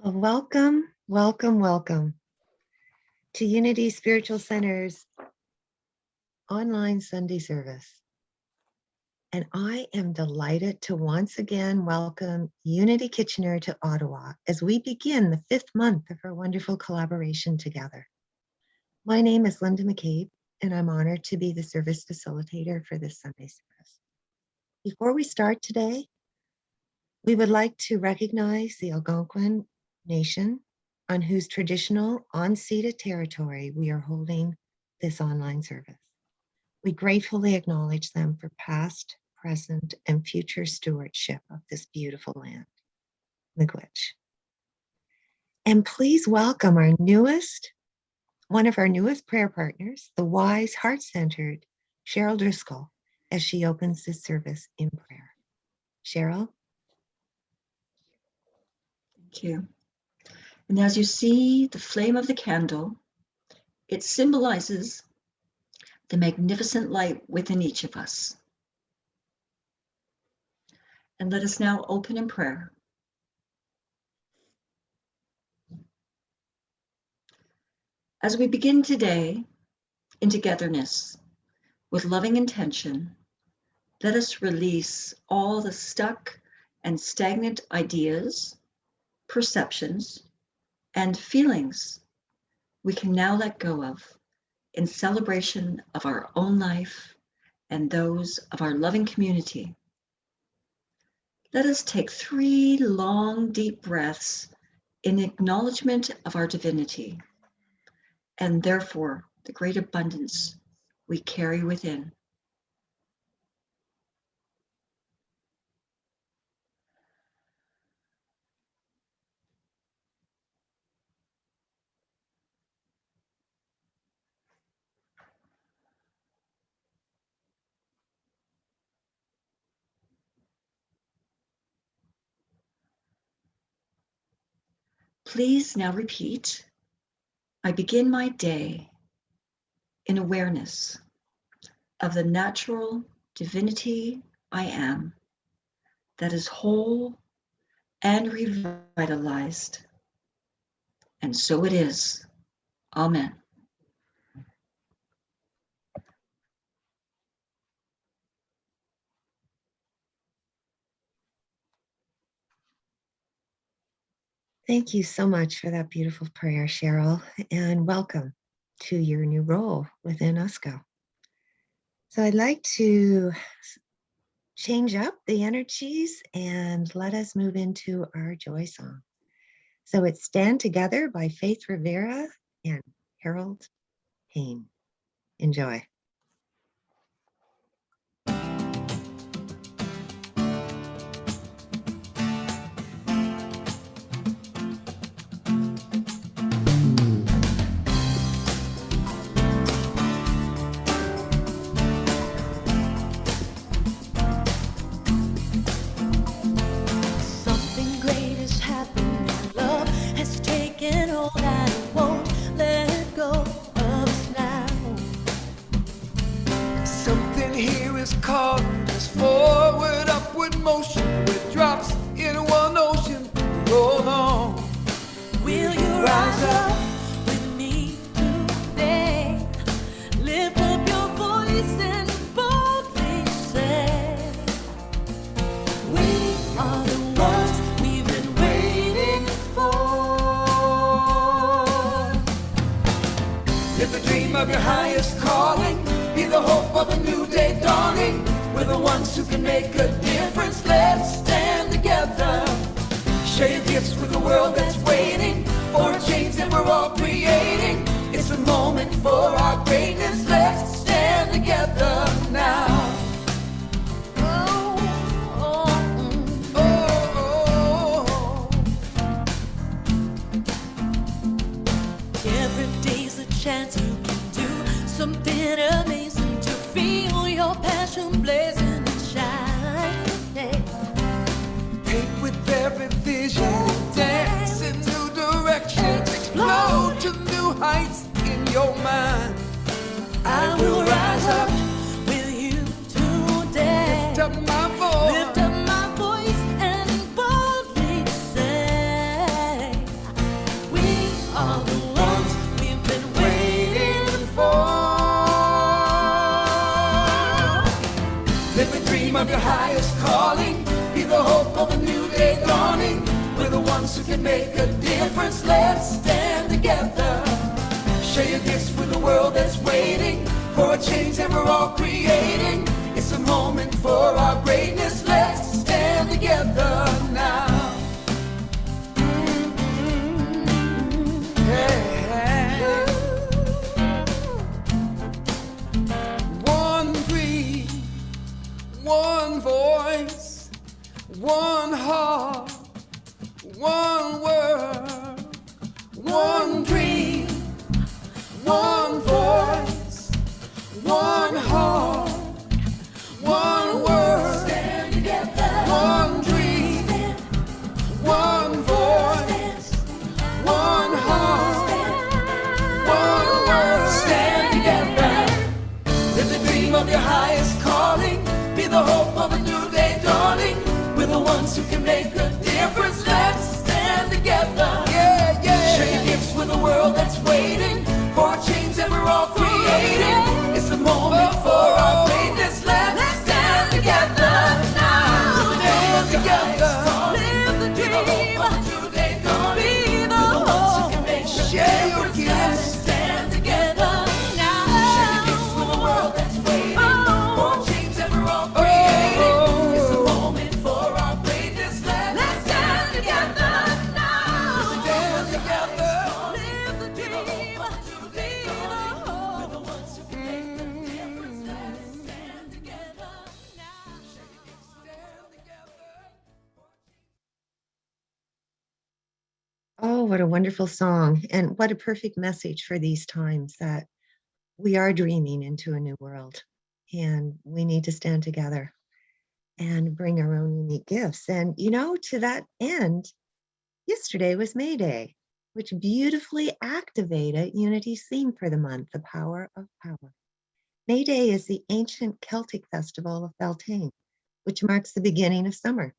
Well, welcome to Unity Spiritual Center's online Sunday service. And I am delighted to once again welcome Unity Kitchener to Ottawa as we begin the 5th month of our wonderful collaboration together. My name is Linda McCabe, and I'm honored to be the service facilitator for this Sunday service. Before we start today, we would like to recognize the Algonquin Nation on whose traditional unceded territory we are holding this online service. We gratefully acknowledge them for past, present, and future stewardship of this beautiful land, Miigwech. And please welcome one of our newest prayer partners, the wise, heart-centered Cheryl Driscoll, as she opens this service in prayer. Cheryl? Thank you. And as you see the flame of the candle, it symbolizes the magnificent light within each of us. And let us now open in prayer. As we begin today in togetherness with loving intention, let us release all the stuck and stagnant ideas, perceptions, and feelings we can now let go of in celebration of our own life and those of our loving community. Let us take 3 long, deep breaths in acknowledgement of our divinity and therefore the great abundance we carry within. Please now repeat, I begin my day in awareness of the natural divinity I am that is whole and revitalized. And so it is. Amen. Thank you so much for that beautiful prayer, Cheryl, and welcome to your new role within USCO. So I'd like to change up the energies and let us move into our joy song. So it's Stand Together by Faith Rivera and Harold Payne. Enjoy. Lift up my voice and boldly say Live the dream of your highest calling. Be the hope of a new day dawning. We're the ones who can make a difference. Let's stand together. Share your gifts with the world that's waiting for a change that we're all creating. It's a moment for our greatness. Let's stand together now. Yeah. One dream, one voice, one heart, one world. One dream, one voice, one heart, one world. Stand together. One dream, one voice, one heart, one world. Stand together. Live the dream of your highest calling. Be the hope of a new day dawning. We're the ones who can make a difference. Let's stand together. Yeah, yeah. Share your gifts with the world that's waiting for a change that we're all creating. It's the moment for our greatness. Let's stand together now. Stand together. Live the dream. Be the hope. Share your gifts. Stand together now. Share your gifts with the world that's waiting for a change that we're all creating. It's the moment for our greatness. Let's stand together now. Stand together. Live the dream. Be the hope. We're the ones who can make the difference. Let's stand together now. Stand together. Oh, what a wonderful song. And what a perfect message for these times that we are dreaming into a new world and we need to stand together and bring our own unique gifts. And, to that end, yesterday was May Day, which beautifully activated Unity's theme for the month, the power of power. May Day is the ancient Celtic festival of Beltane, which marks the beginning of summer,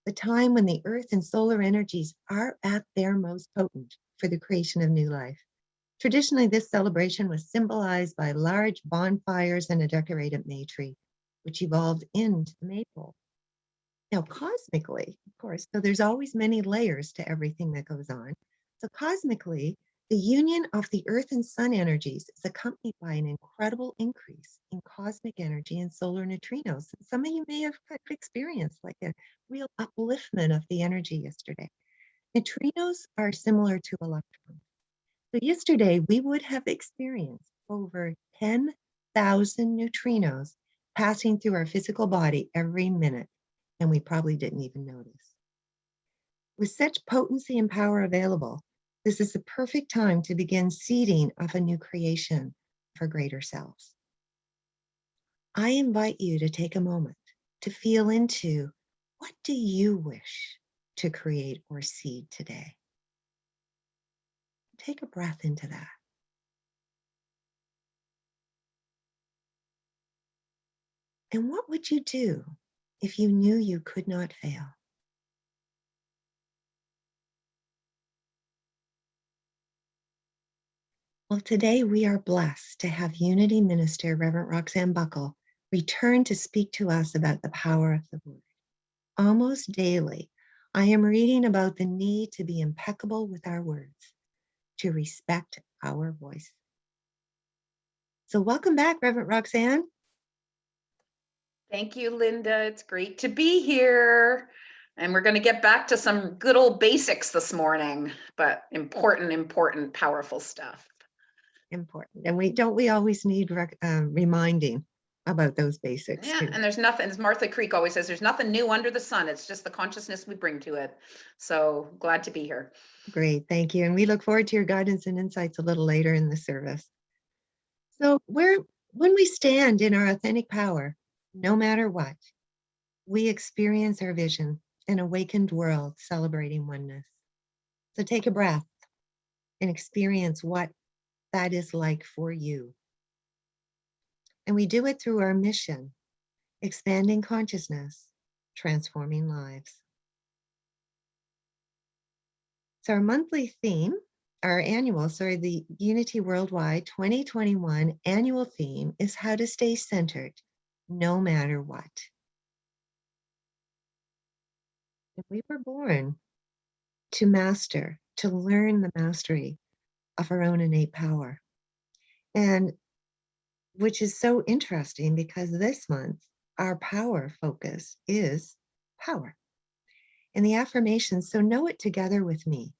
the time when the earth and solar energies are at their most potent for the creation of new life. Traditionally, this celebration was symbolized by large bonfires and a decorated May tree, which evolved into the maypole. Now, cosmically, of course, so there's always many layers to everything that goes on. So cosmically, the union of the earth and sun energies is accompanied by an incredible increase in cosmic energy and solar neutrinos. Some of you may have experienced like a real upliftment of the energy yesterday. Neutrinos are similar to electrons. So yesterday, we would have experienced over 10,000 neutrinos passing through our physical body every minute, and we probably didn't even notice. With such potency and power available, this is the perfect time to begin seeding of a new creation for greater selves. I invite you to take a moment to feel into what do you wish to create or seed today? Take a breath into that. And what would you do if you knew you could not fail? Well, today we are blessed to have Unity Minister Reverend Roxanne Buckle return to speak to us about the power of the word. Almost daily, I am reading about the need to be impeccable with our words, to respect our voice. So welcome back, Reverend Roxanne. Thank you, Linda. It's great to be here. And we're going to get back to some good old basics this morning, but important, powerful stuff. Important. And we always need reminding about those basics Yeah, too. and there's nothing, as Martha Creek always says, there's nothing new under the sun. It's just the consciousness we bring to it. So glad to be here. Great, thank you. And we look forward to your guidance and insights a little later in the service. So when we stand in our authentic power, no matter what, we experience our vision, an awakened world celebrating oneness. So take a breath and experience what that is like for you. And we do it through our mission, expanding consciousness, transforming lives. So our monthly theme, the Unity Worldwide 2021 annual theme is how to stay centered no matter what. And we were born to master, to learn the mastery of our own innate power. And which is so interesting because this month, our power focus is power. And the affirmation, so know it together with me.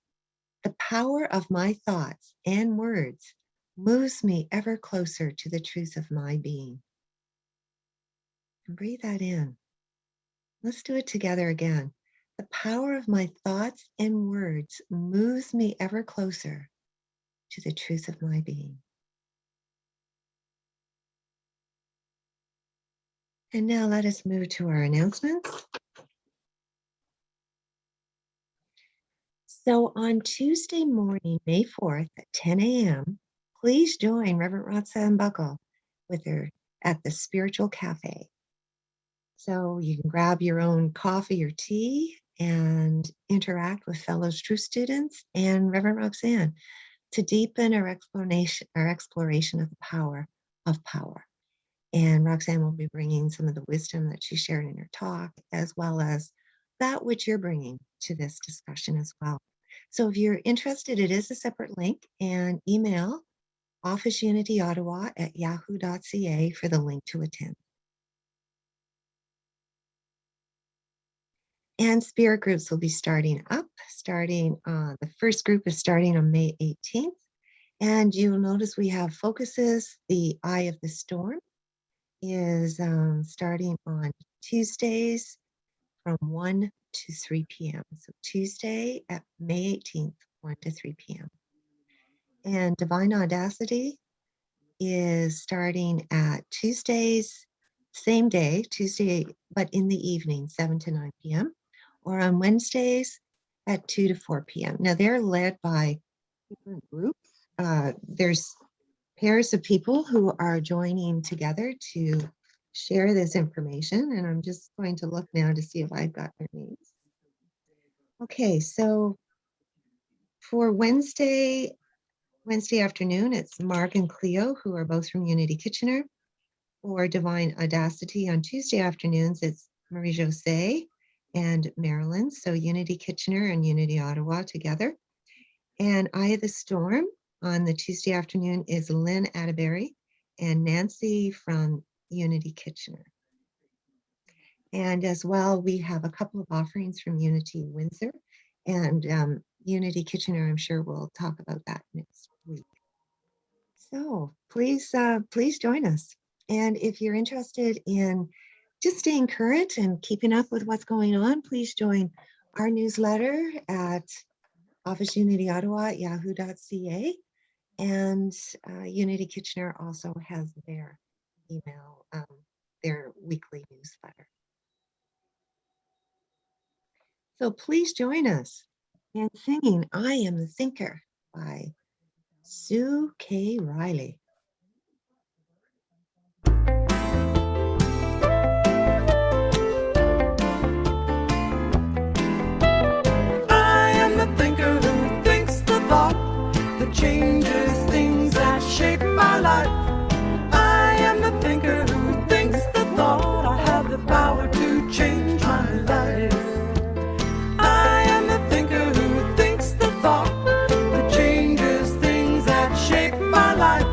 The power of my thoughts and words moves me ever closer to the truth of my being. And breathe that in. Let's do it together again. The power of my thoughts and words moves me ever closer to the truth of my being. And now let us move to our announcements. So on Tuesday morning, May 4th at 10 a.m., please join Reverend Roxanne Buckle with her at the Spiritual Cafe. So you can grab your own coffee or tea and interact with fellow truth students and Reverend Roxanne to deepen our exploration of the power of power. And Roxanne will be bringing some of the wisdom that she shared in her talk, as well as that which you're bringing to this discussion as well. So if you're interested, it is a separate link, and email officeunityottawa@yahoo.ca for the link to attend. And spirit groups will be starting up, the first group is starting on May 18th. And you'll notice we have focuses. The Eye of the Storm is starting on Tuesdays from 1 to 3 p.m. So Tuesday at May 18th, 1 to 3 p.m. And Divine Audacity is starting at Tuesdays, same day, Tuesday, but in the evening, 7 to 9 p.m. Or on Wednesdays at 2 to 4 p.m. Now they're led by different groups. There's pairs of people who are joining together to share this information. And I'm just going to look now to see if I've got their names. Okay, so for Wednesday afternoon, it's Mark and Cleo, who are both from Unity Kitchener. For Divine Audacity on Tuesday afternoons, it's Marie-José and Marilyn, so Unity Kitchener and Unity Ottawa together. And Eye of the Storm on the Tuesday afternoon is Lynn Atterbury and Nancy from Unity Kitchener. And as well, we have a couple of offerings from Unity Windsor and Unity Kitchener. I'm sure we'll talk about that next week. So please join us. And if you're interested in just staying current and keeping up with what's going on, please join our newsletter at officeunityottawa@yahoo.ca. And Unity Kitchener also has their email, their weekly newsletter. So please join us in singing I Am the Thinker by Sue K. Riley. I am the thinker who thinks the thought that changes things that shape my life. I am the thinker who thinks the thought I have the power to change my life. I am the thinker who thinks the thought that changes things that shape my life.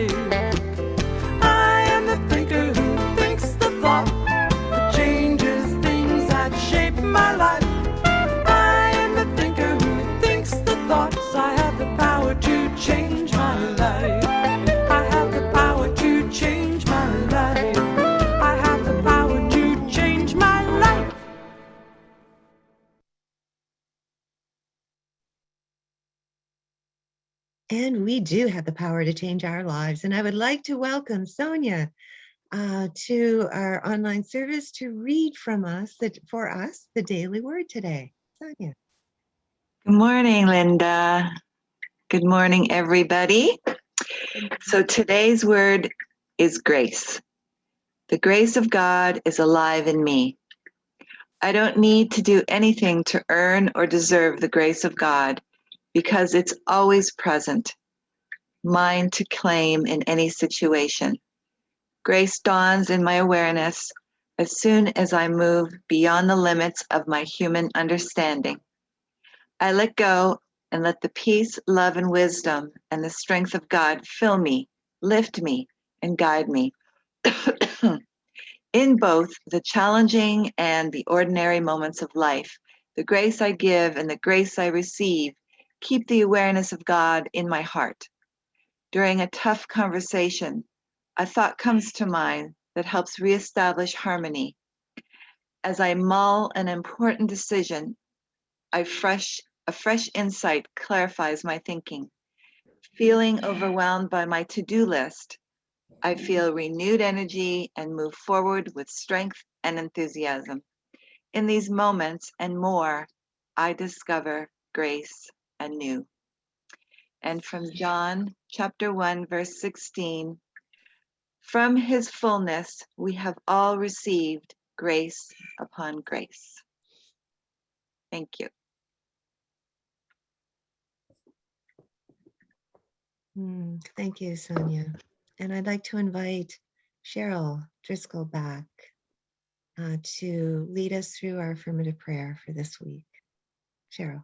life. I am the thinker who thinks the thought that changes things that shape my life. I am the thinker who thinks the thoughts. I have the power to change my life. I have the power to change my life. I have the power to change my life. And we do have the power to change our lives. And I would like to welcome Sonia to our online service to read from us, for us, the daily word today. Sonia. Good morning, Linda. Good morning, everybody. So today's word is grace. The grace of God is alive in me. I don't need to do anything to earn or deserve the grace of God because it's always present, mine to claim in any situation. Grace dawns in my awareness as soon as I move beyond the limits of my human understanding. I let go and let the peace, love, and wisdom and the strength of God fill me, lift me, and guide me. In both the challenging and the ordinary moments of life, the grace I give and the grace I receive keep the awareness of God in my heart. During a tough conversation, a thought comes to mind that helps reestablish harmony. As I mull an important decision, a fresh insight clarifies my thinking. Feeling overwhelmed by my to-do list, I feel renewed energy and move forward with strength and enthusiasm. In these moments and more, I discover grace anew. And from John chapter 1, verse 16, from his fullness we have all received grace upon grace. Thank you. Thank you, Sonia. And I'd like to invite Cheryl Driscoll back to lead us through our affirmative prayer for this week. Cheryl.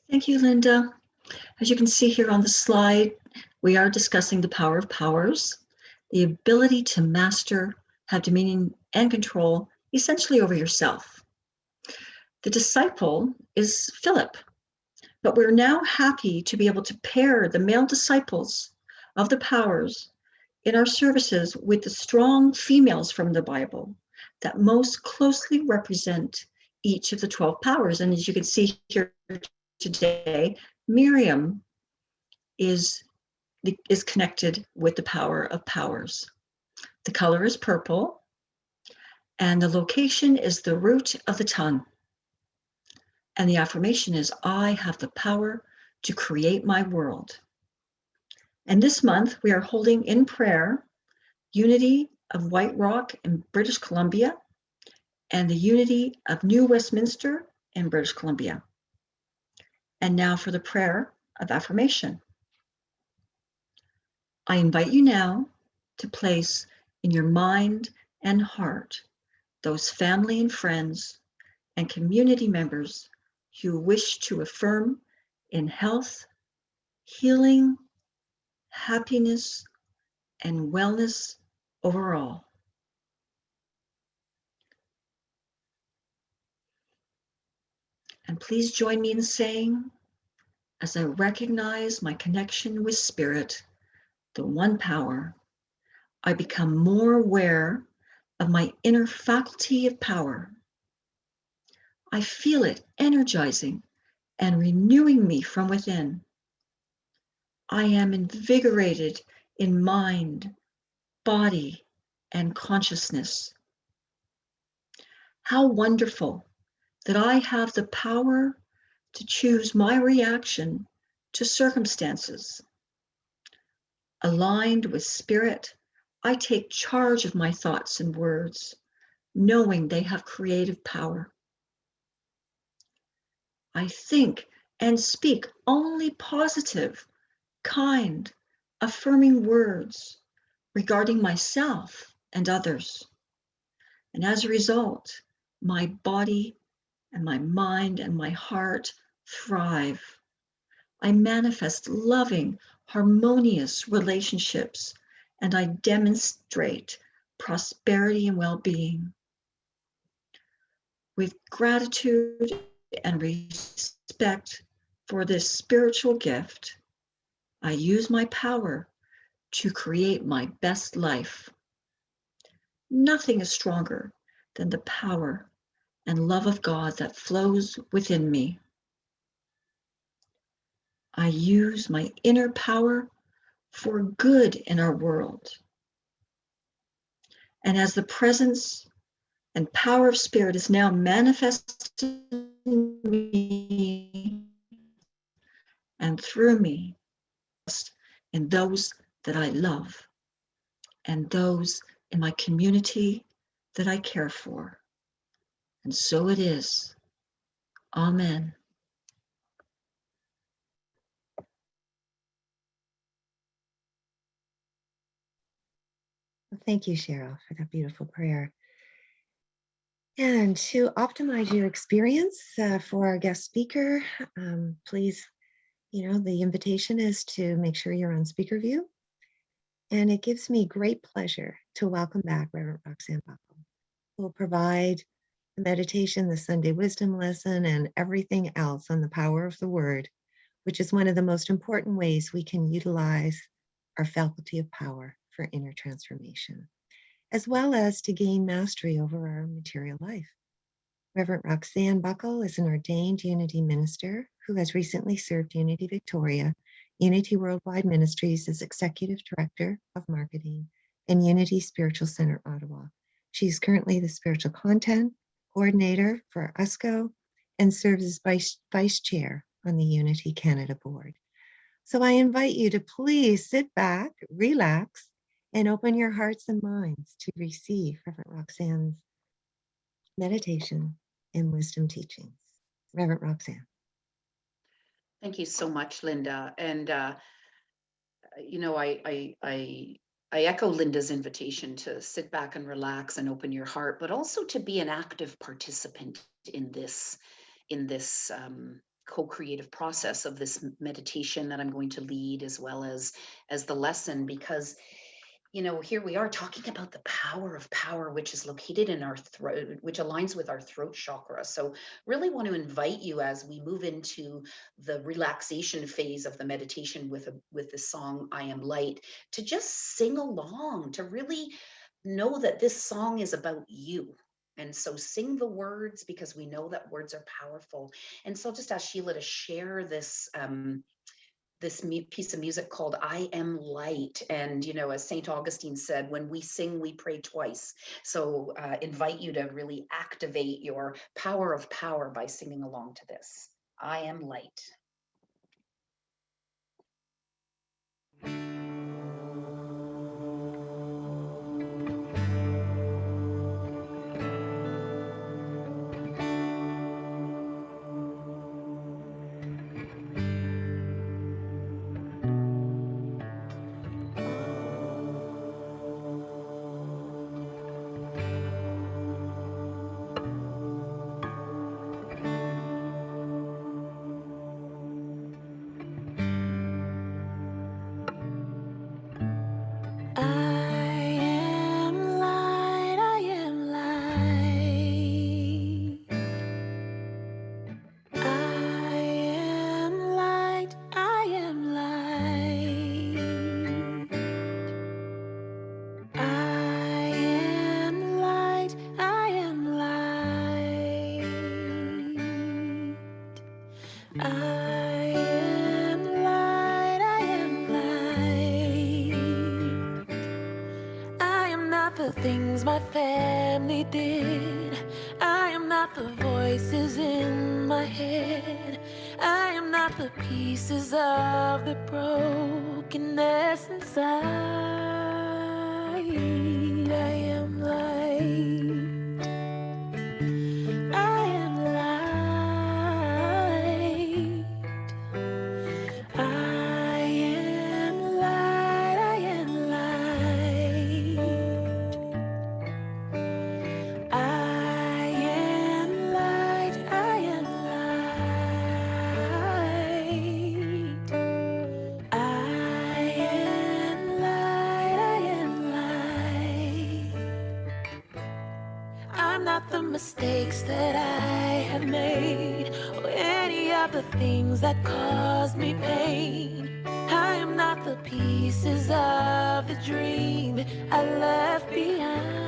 Thank you, Linda. As you can see here on the slide, we are discussing the power of powers, the ability to master, have dominion and control essentially over yourself. The disciple is Philip, but we're now happy to be able to pair the male disciples of the powers in our services with the strong females from the Bible that most closely represent each of the 12 powers. And as you can see here today, Miriam is connected with the power of powers. The color is purple, and the location is the root of the tongue. And the affirmation is, I have the power to create my world. And this month, we are holding in prayer unity of White Rock in British Columbia and the unity of New Westminster in British Columbia. And now for the prayer of affirmation. I invite you now to place in your mind and heart those family and friends and community members you wish to affirm in health, healing, happiness, and wellness overall. And please join me in saying, as I recognize my connection with Spirit, the one power, I become more aware of my inner faculty of power. I feel it energizing and renewing me from within. I am invigorated in mind, body, and consciousness. How wonderful that I have the power to choose my reaction to circumstances. Aligned with Spirit, I take charge of my thoughts and words, knowing they have creative power. I think and speak only positive, kind, affirming words regarding myself and others. And as a result, my body and my mind and my heart thrive. I manifest loving, harmonious relationships, and I demonstrate prosperity and well-being. With gratitude and respect for this spiritual gift, I use my power to create my best life. Nothing is stronger than the power and love of God that flows within me. I use my inner power for good in our world. And as the presence and power of Spirit is now manifested in me and through me, in those that I love and those in my community that I care for. And so it is. Amen. Well, thank you, Cheryl, for that beautiful prayer. And to optimize your experience for our guest speaker, please, the invitation is to make sure you're on speaker view. And it gives me great pleasure to welcome back Reverend Roxanne Buckle, who will provide the meditation, the Sunday wisdom lesson, and everything else on the power of the word, which is one of the most important ways we can utilize our faculty of power for inner transformation, as well as to gain mastery over our material life. Reverend Roxanne Buckle is an ordained Unity minister who has recently served Unity Victoria, Unity Worldwide Ministries as Executive Director of Marketing, and Unity Spiritual Center, Ottawa. She is currently the Spiritual Content Coordinator for USCO and serves as Vice Chair on the Unity Canada Board. So I invite you to please sit back, relax, and open your hearts and minds to receive Reverend Roxanne's meditation and wisdom teachings. Reverend Roxanne. Thank you so much, Linda. And I echo Linda's invitation to sit back and relax and open your heart, but also to be an active participant in this co-creative process of this meditation that I'm going to lead, as well as the lesson, because here we are talking about the power of power, which is located in our throat, which aligns with our throat chakra. So really want to invite you, as we move into the relaxation phase of the meditation with the song I Am Light, to just sing along, to really know that this song is about you. And so sing the words, because we know that words are powerful. And so I'll just ask Sheila to share this piece of music called I Am Light. And, as St. Augustine said, when we sing, we pray twice. So invite you to really activate your power of power by singing along to this. I am light. Things my family did. I am not the voices in my head. I am not the pieces of the brokenness inside. I am light. I am light. I am light. I am light. I am light, I am light. the mistakes that I have made, or any of the things that caused me pain. I am not the pieces of the dream I left behind.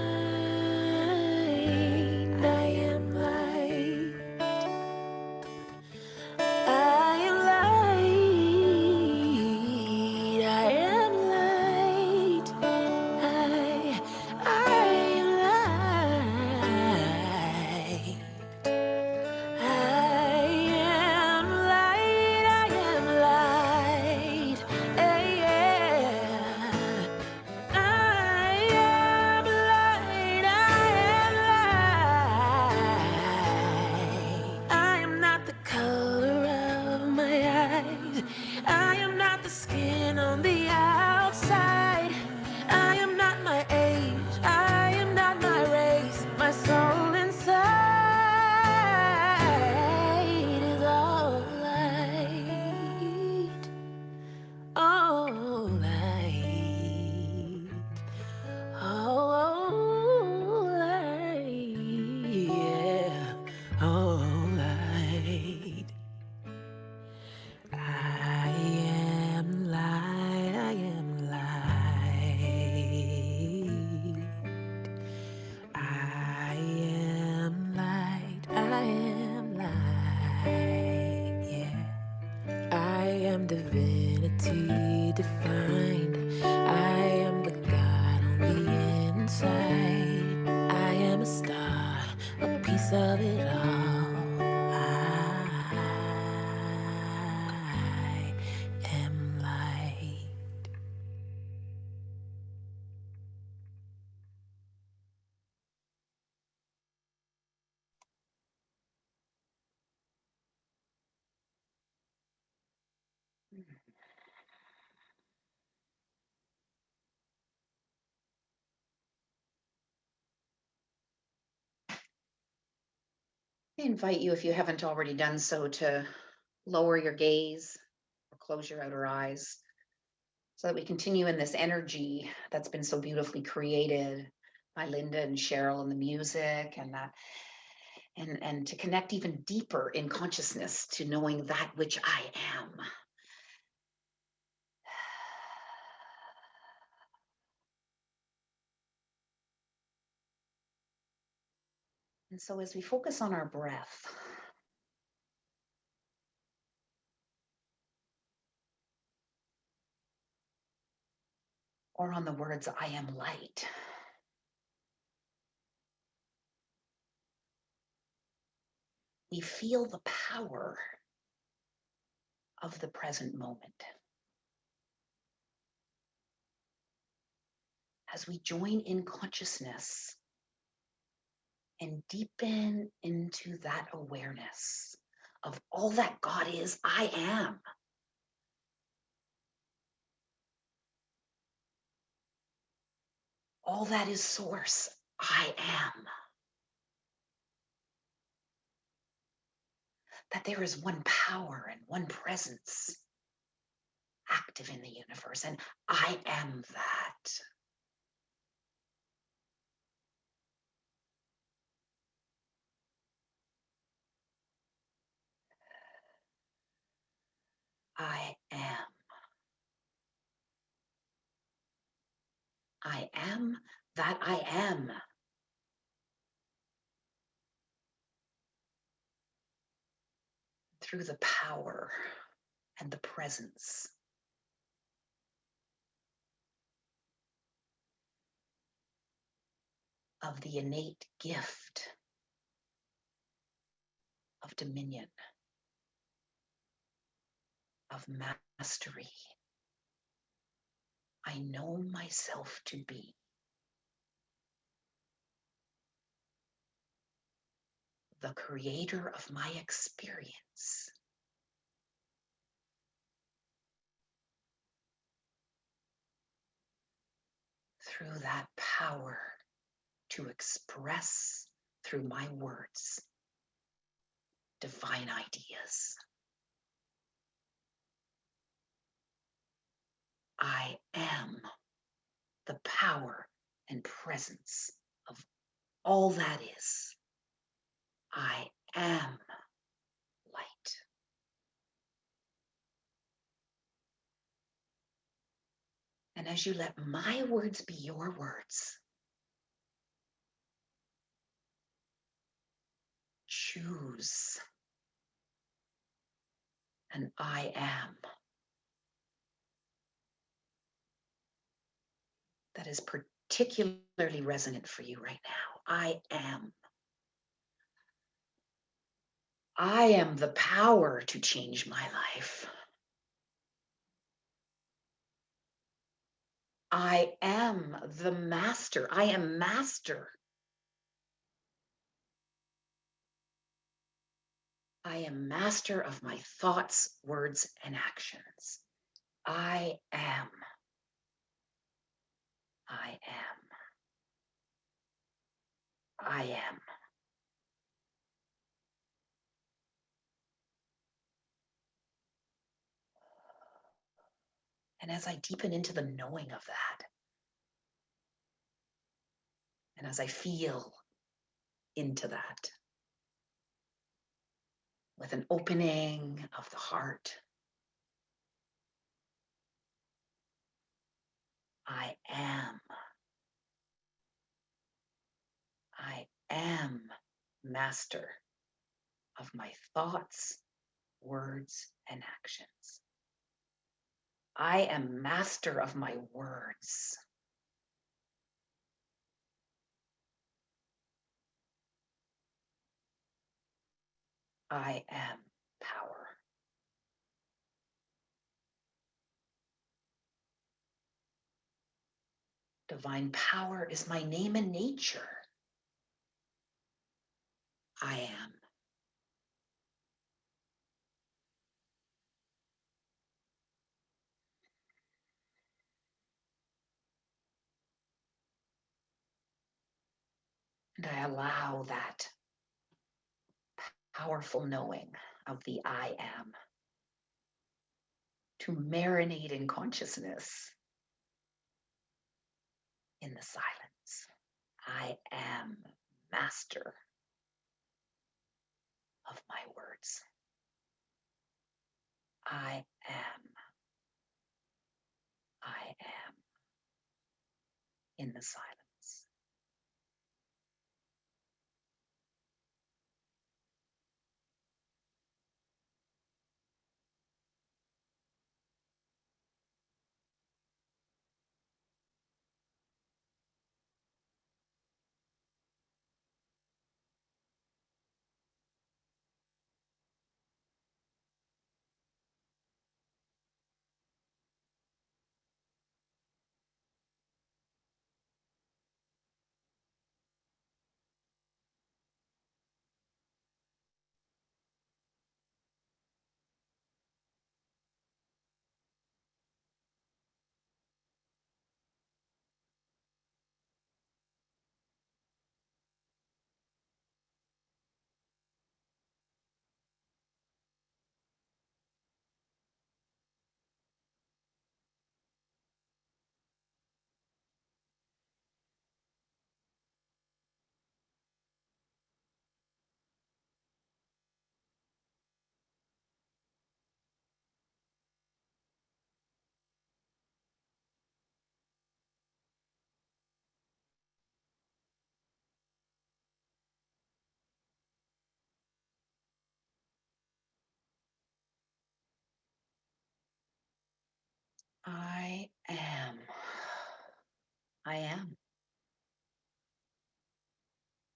I am light. I am light. I am light. I am light. I am light. I am light. I am light. I am not the color of my eyes. I am not the skin on the outside. I am not my age. I am not my race. My soul inside is all light. All light. Oh, light, yeah, oh, light. I am light, I am light. I am light, I am light, yeah. I am divinity defined. I am the God on the inside. I am a star, a piece of it all. I am light. I invite you, if you haven't already done so, to lower your gaze or close your outer eyes so that we continue in this energy that's been so beautifully created by Linda and Cheryl and the music and that, and to connect even deeper in consciousness to knowing that which I am. And so as we focus on our breath, or on the words, I am light, we feel the power of the present moment. As we join in consciousness and deepen into that awareness of all that God is, I am. All that is source, I am. That there is one power and one presence active in the universe, and I am that. I am. I am that I am. Through the power and the presence of the innate gift of dominion, of mastery, I know myself to be. The creator of my experience. Through that power to express through my words divine ideas. I am the power and presence of all that is. I am light. And as you let my words be your words, choose an I am that is particularly resonant for you right now. I am. I am the power to change my life. I am the master. I am master. I am master of my thoughts, words, and actions. I am. I am. I am. And as I deepen into the knowing of that, and as I feel into that, with an opening of the heart, I am. I am master of my thoughts, words, and actions. I am master of my words. I am power. Divine power is my name and nature. I am. And I allow that powerful knowing of the I am to marinate in consciousness in the silence. I am master of my words. I am. I am in the silence. I am. I am.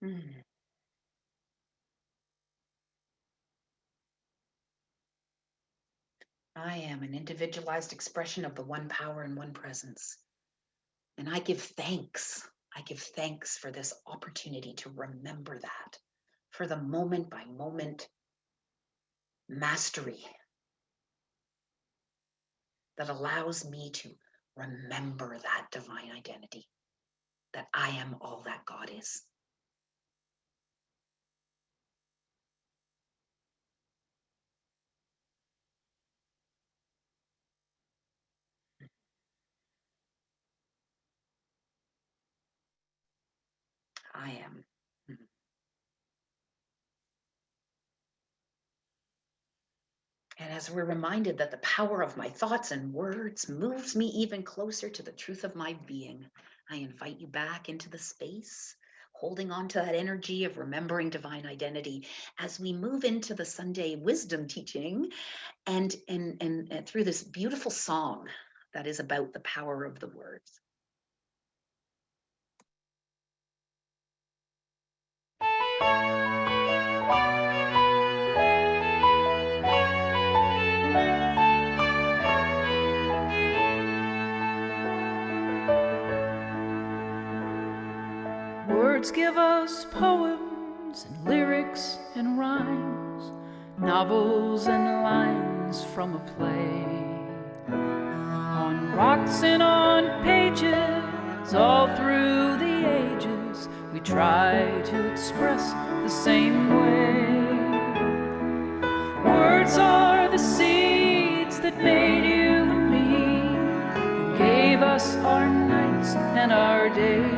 Mm. I am an individualized expression of the one power and one presence. And I give thanks. I give thanks for this opportunity to remember that, for the moment by moment mastery that allows me to remember that divine identity, that I am all that God is. I am. as we're reminded that the power of my thoughts and words moves me even closer to the truth of my being, I invite you back into the space, holding on to that energy of remembering divine identity as we move into the Sunday wisdom teaching and through this beautiful song that is about the power of the words. Words give us poems and lyrics and rhymes, novels and lines from a play. On rocks and on pages, all through the ages, we try to express the same way. Words are the seeds that made you and me, and gave us our nights and our days.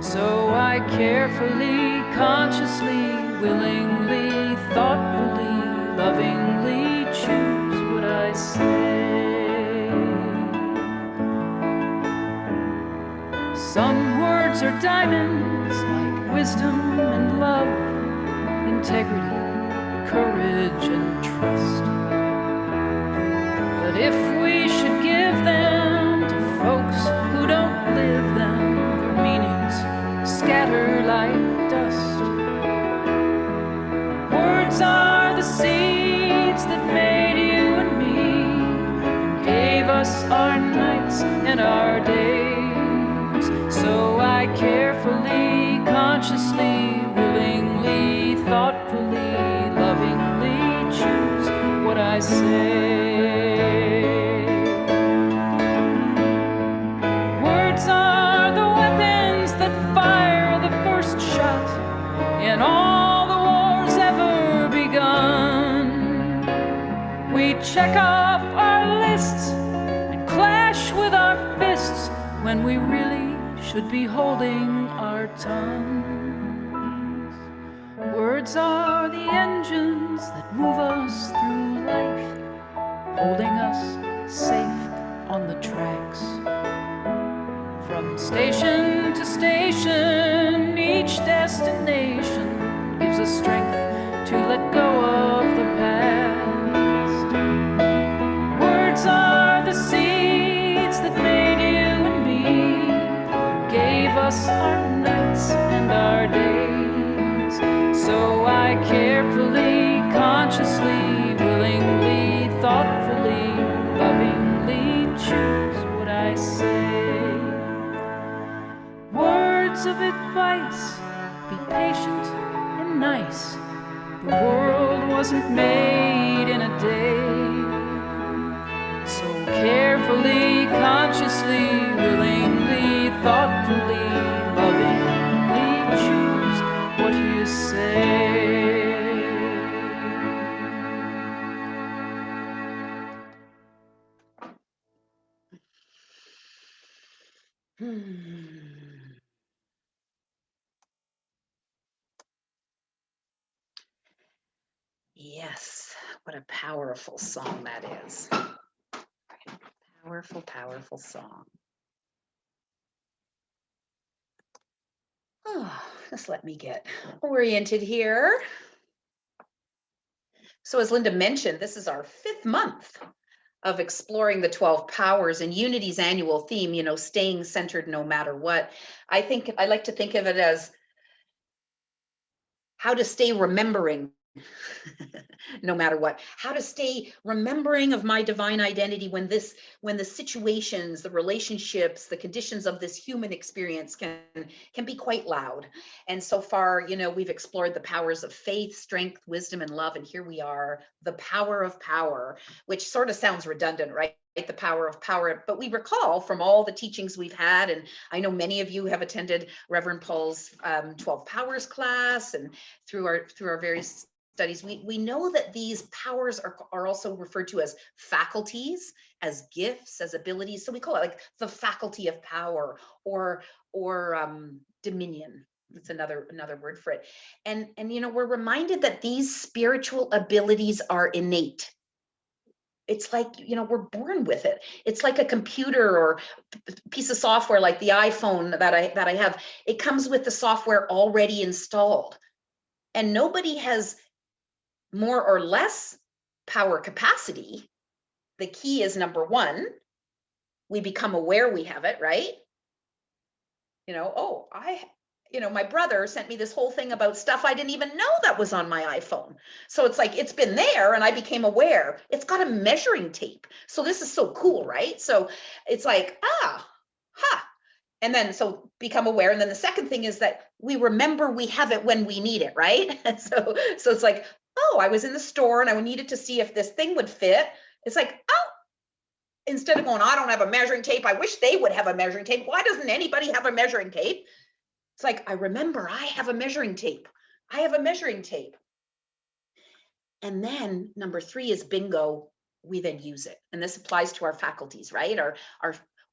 So I carefully, consciously, willingly, thoughtfully, lovingly choose what I say. Some words are diamonds, like wisdom and love, integrity, courage and trust. But if we should give them to folks who don't live them, their meanings scatter like dust. Words are the seeds that made you and me, and gave us our nights and our days. So I carefully, consciously, willingly, thoughtfully, lovingly choose what I say. Words are the weapons that fire the first shot in all the wars ever begun. We check off our lists and clash with our fists when we really should be holding our tongues. Words are the engines that move us through life, holding us safe on the tracks. From station to station, each destination gives us strength to let go of the past. Words are the seeds that made you and me, gave us our nights and our days. So I carefully, consciously, willingly, thoughtfully, lovingly choose what I say. Words of advice, be patient and nice. The world wasn't made in a day. So carefully, consciously, willingly, thoughtfully, lovingly choose what you say. Yes, what a powerful song that is. Powerful, powerful song. Oh, just let me get oriented here. So as Linda mentioned, this is our 5th month of exploring the 12 powers and Unity's annual theme, staying centered no matter what. I like to think of it as how to stay remembering no matter what, how to stay remembering of my divine identity when the situations, the relationships, the conditions of this human experience can be quite loud. And so far, we've explored the powers of faith, strength, wisdom, and love. And here we are, the power of power, which sort of sounds redundant, right? The power of power, but we recall from all the teachings we've had, and I know many of you have attended Reverend Paul's 12 Powers class, and through our various studies, we know that these powers are also referred to as faculties, as gifts, as abilities. So we call it like the faculty of power or dominion. That's another word for it. And we're reminded that these spiritual abilities are innate. it's like, we're born with it. It's like a computer or piece of software, like the iPhone that I have. It comes with the software already installed, and nobody has more or less power capacity. The key is, number one, we become aware we have it, right? Oh, my brother sent me this whole thing about stuff I didn't even know that was on my iPhone. So it's like, it's been there and I became aware. It's got a measuring tape. So this is so cool, right? So it's like, and then so become aware. And then the second thing is that we remember we have it when we need it, right? And so it's like, oh, I was in the store and I needed to see if this thing would fit. It's like, oh, instead of going, I don't have a measuring tape, I wish they would have a measuring tape. Why doesn't anybody have a measuring tape? It's like, I remember I have a measuring tape. I have a measuring tape. And then number 3 is bingo. We then use it. And this applies to our faculties, right?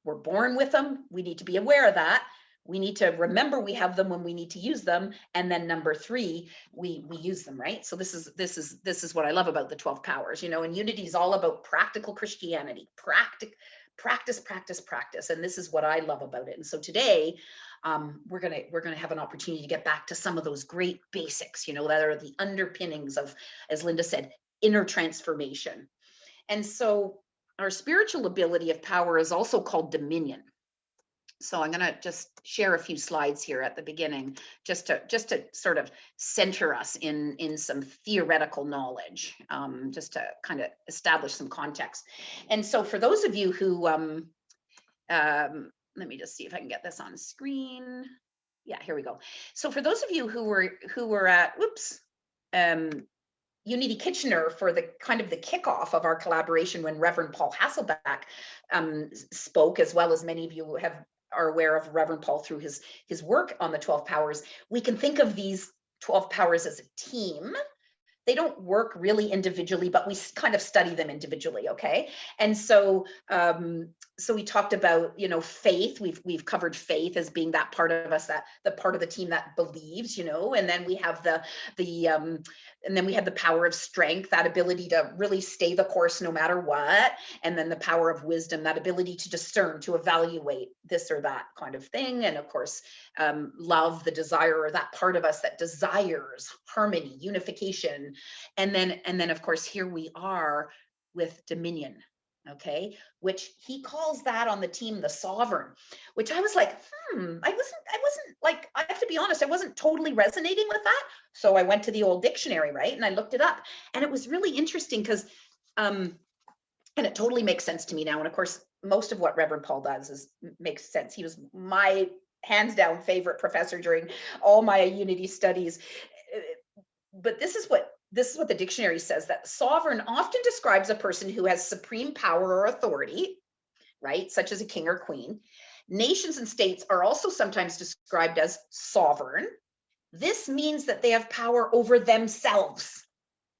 We're born with them. We need to be aware of that. We need to remember we have them when we need to use them. And then number 3, we use them, right? So this is what I love about the 12 powers, and unity is all about practical Christianity, practice. And this is what I love about it. And so today, we're gonna have an opportunity to get back to some of those great basics, that are the underpinnings of, as Linda said, inner transformation. And so our spiritual ability of power is also called dominion. So I'm going to just share a few slides here at the beginning, just to sort of center us in some theoretical knowledge, just to kind of establish some context. And so for those of you who, let me just see if I can get this on screen. Yeah, here we go. So for those of you who were at, Unity Kitchener for the kind of the kickoff of our collaboration when Reverend Paul Hasselbeck spoke, as well as many of you are aware of Reverend Paul through his work on the 12 powers, we can think of these 12 powers as a team. They don't work really individually, but we kind of study them individually, okay? And so so we talked about, faith. We've covered faith as being that part of us, that the part of the team that believes, and then we have and then we have the power of strength, that ability to really stay the course no matter what. And then the power of wisdom, that ability to discern, to evaluate this or that kind of thing. And of course, love, the desire, or that part of us that desires harmony, unification. And then of course, here we are with dominion, okay, which he calls that on the team the sovereign, which I was like, I wasn't like, I have to be honest, I wasn't totally resonating with that. So I went to the old dictionary, right? And I looked it up, and it was really interesting because, and it totally makes sense to me now. And of course, most of what Reverend Paul does makes sense. He was my hands down favorite professor during all my Unity studies. But this is what the dictionary says, that sovereign often describes a person who has supreme power or authority, right? Such as a king or queen. Nations and states are also sometimes described as sovereign. This means that they have power over themselves,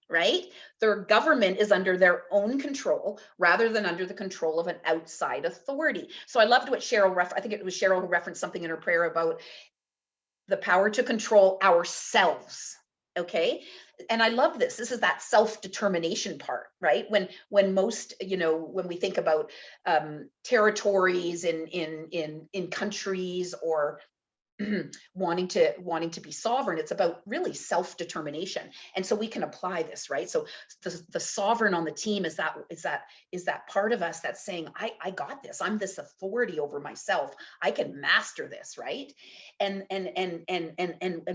right? Their government is under their own control rather than under the control of an outside authority. So I loved what Cheryl I think it was Cheryl who referenced something in her prayer about the power to control ourselves. Okay. And I love this. This is that self-determination part, right? When most, when we think about territories in countries, or wanting to be sovereign, it's about really self-determination. And so we can apply this, right? So the sovereign on the team is that part of us that's saying, I got this. I'm this authority over myself. I can master this, right? And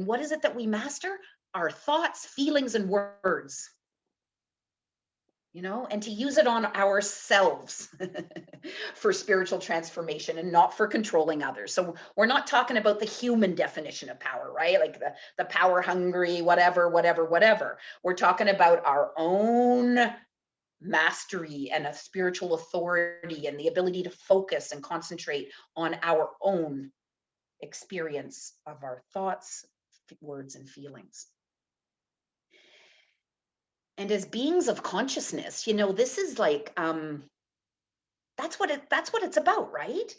what is it that we master? Our thoughts, feelings, and words, and to use it on ourselves for spiritual transformation and not for controlling others. So we're not talking about the human definition of power, right? Like the power hungry, whatever. We're talking about our own mastery and a spiritual authority and the ability to focus and concentrate on our own experience of our thoughts, words, and feelings. And as beings of consciousness, this is like, that's what it's about, right?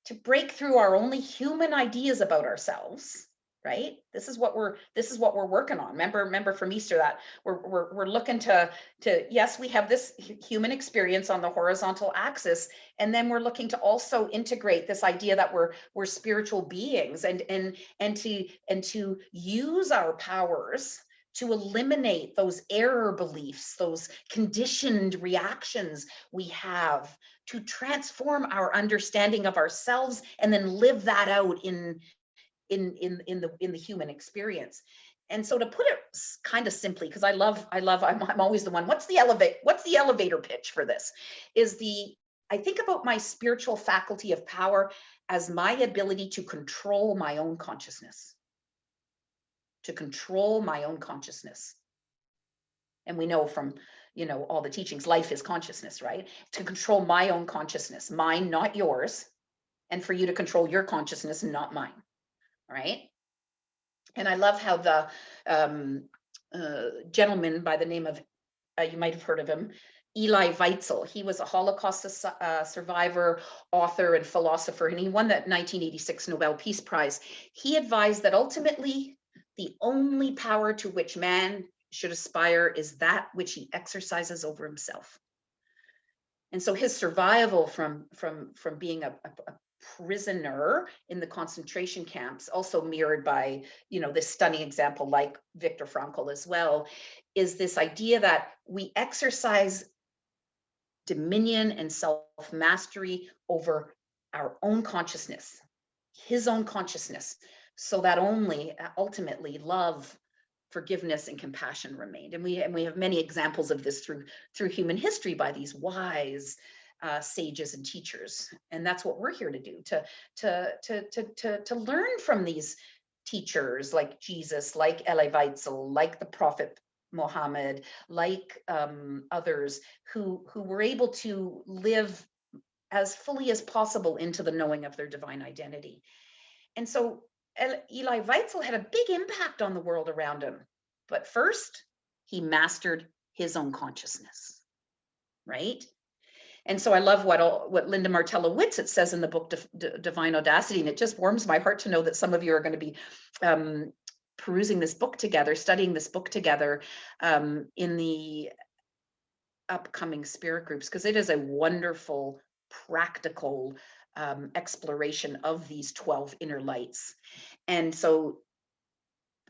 To break through our only human ideas about ourselves right? This is what we're working on. Remember from Easter that we're looking to yes, we have this human experience on the horizontal axis, and then we're looking to also integrate this idea that we're spiritual beings, and to use our powers to eliminate those error beliefs, those conditioned reactions we have, to transform our understanding of ourselves and then live that out in the human experience. And so to put it kind of simply, because I'm always the one, what's the elevator pitch for this? I think about my spiritual faculty of power as my ability to control my own consciousness. To control my own consciousness. And we know from, all the teachings, life is consciousness, right? To control my own consciousness, mine, not yours, and for you to control your consciousness, not mine, right? And I love how the gentleman by the name of, you might have heard of him, Elie Wiesel. He was a Holocaust survivor, author, and philosopher, and he won that 1986 Nobel Peace Prize. He advised that ultimately, the only power to which man should aspire is that which he exercises over himself. And so his survival from being a prisoner in the concentration camps, also mirrored by, this stunning example like Viktor Frankl as well, is this idea that we exercise dominion and self-mastery over our own consciousness, his own consciousness, so that only ultimately love, forgiveness, and compassion remained. And we have many examples of this through human history by these wise sages and teachers. And that's what we're here to do, to learn from these teachers like Jesus, like Elie Wiesel, like the Prophet Muhammad, like others who were able to live as fully as possible into the knowing of their divine identity. And so Elie Wiesel had a big impact on the world around him. But first, he mastered his own consciousness, right? And so I love what Linda Martello-Whitsett says in the book Divine Audacity, and it just warms my heart to know that some of you are going to be perusing this book together, studying this book together in the upcoming spirit groups, because it is a wonderful, practical exploration of these 12 inner lights. And so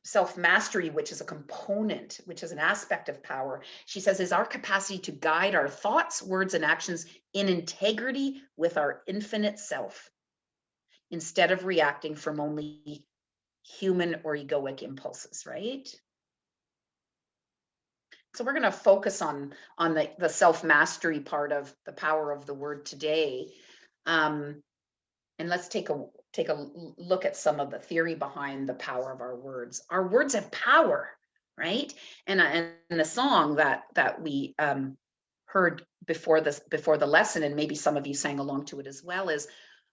self-mastery, which is a component, which is an aspect of power, she says, is our capacity to guide our thoughts, words, and actions in integrity with our infinite self, instead of reacting from only human or egoic impulses, right? So we're going to focus on the self-mastery part of the power of the word today. And let's take a look at some of the theory behind the power of our words. Our words have power, right? And the song that we heard before the lesson, and maybe some of you sang along to it as well, is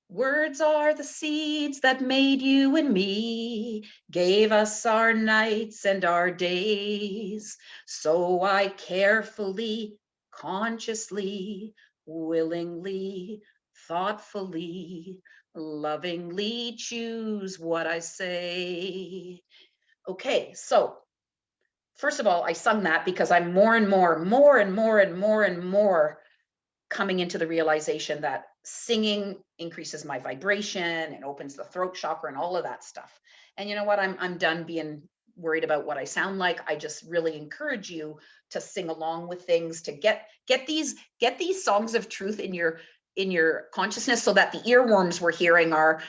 words are the seeds that made you and me, gave us our nights and our days. So I carefully, consciously, willingly, thoughtfully, lovingly choose what I say. Okay, so first of all, I sung that because I'm more and more coming into the realization that singing increases my vibration and opens the throat chakra and all of that stuff. And you know what? I'm done being worried about what I sound like. I just really encourage you to sing along with things, to get these songs of truth in your consciousness, so that the earworms we're hearing are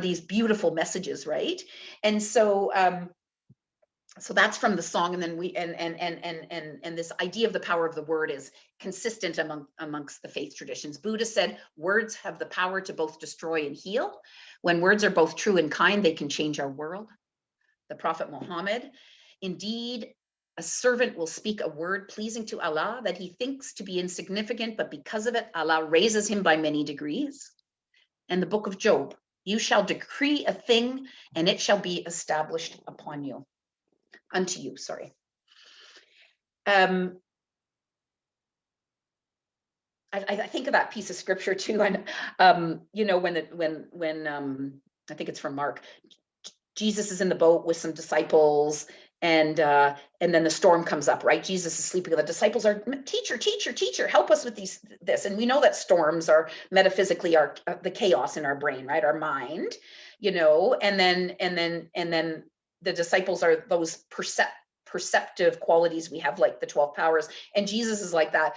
these beautiful messages, right? And so so that's from the song, and then we and this idea of the power of the word is consistent amongst the faith traditions. Buddha said words have the power to both destroy and heal. When words are both true and kind, they can change our world. The Prophet Muhammad, indeed, a servant will speak a word pleasing to Allah that he thinks to be insignificant, but because of it, Allah raises him by many degrees. And the book of Job, you shall decree a thing and it shall be established upon you. Unto you, sorry. I think of that piece of scripture too, and you know, when I think it's from Mark, Jesus is in the boat with some disciples, and then the storm comes up, right? Jesus is sleeping. The disciples are, teacher, help us with this. And we know that storms are metaphysically the chaos in our brain, right? Our mind, and then the disciples are those perceptive qualities we have, like the 12 powers. And Jesus is like that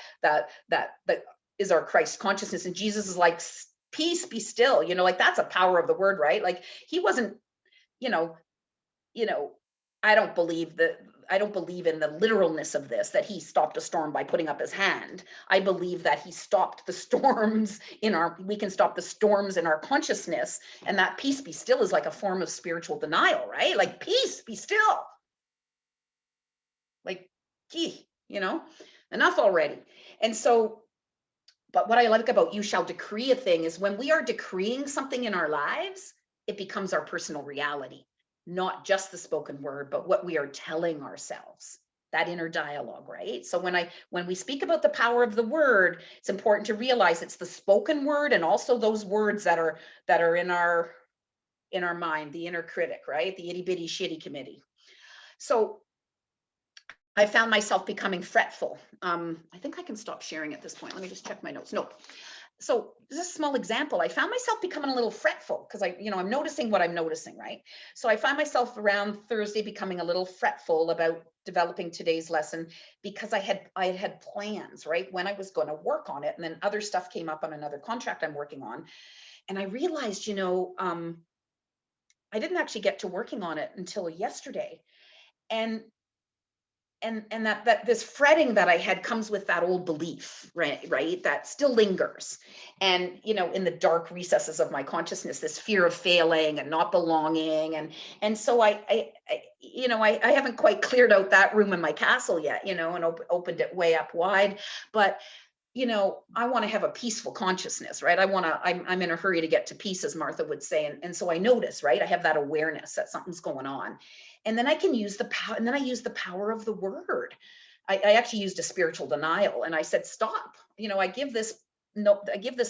is our Christ consciousness. And Jesus is like, peace, be still, like that's a power of the word, right? Like he wasn't, I don't believe in the literalness of this, that he stopped a storm by putting up his hand. I believe that he stopped the storms we can stop the storms in our consciousness, and that peace be still is like a form of spiritual denial, right? Like, peace, be still. Like, gee, enough already. And so, but what I like about you shall decree a thing is when we are decreeing something in our lives, it becomes our personal reality. Not just the spoken word, but what we are telling ourselves, that inner dialogue, right? So when we speak about the power of the word, it's important to realize it's the spoken word and also those words that are in our mind, the inner critic, right? The itty bitty shitty committee. So I found myself becoming fretful. I think I can stop sharing at this point. Let me just check my notes. No. So this is a small example. I found myself becoming a little fretful because I'm noticing what I'm noticing, right? So I find myself around Thursday becoming a little fretful about developing today's lesson because I had plans, right, when I was going to work on it, and then other stuff came up on another contract I'm working on, and I realized, I didn't actually get to working on it until yesterday, and that this fretting that I had comes with that old belief, right? That still lingers. And, in the dark recesses of my consciousness, this fear of failing and not belonging. And so I haven't quite cleared out that room in my castle yet, and opened it way up wide. But, I want to have a peaceful consciousness, right? I'm in a hurry to get to peace, as Martha would say. And so I notice, right? I have that awareness that something's going on. And then I can use the power, and then I use the power of the word. I actually used a spiritual denial, and I said, stop. I give this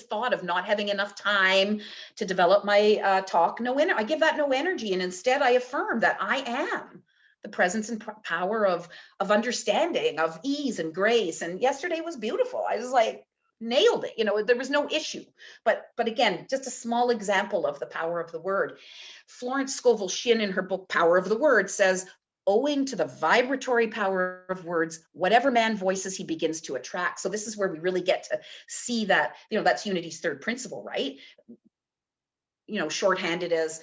thought of not having enough time to develop my talk I give that no energy, and instead I affirm that I am the presence and power of understanding, of ease and grace. And yesterday was beautiful. I was like, nailed it. There was no issue. But again, just a small example of the power of the word. Florence Scovel Shinn, in her book Power of the Word, says, owing to the vibratory power of words, whatever man voices, he begins to attract. So this is where we really get to see that, that's Unity's third principle, right? Shorthanded as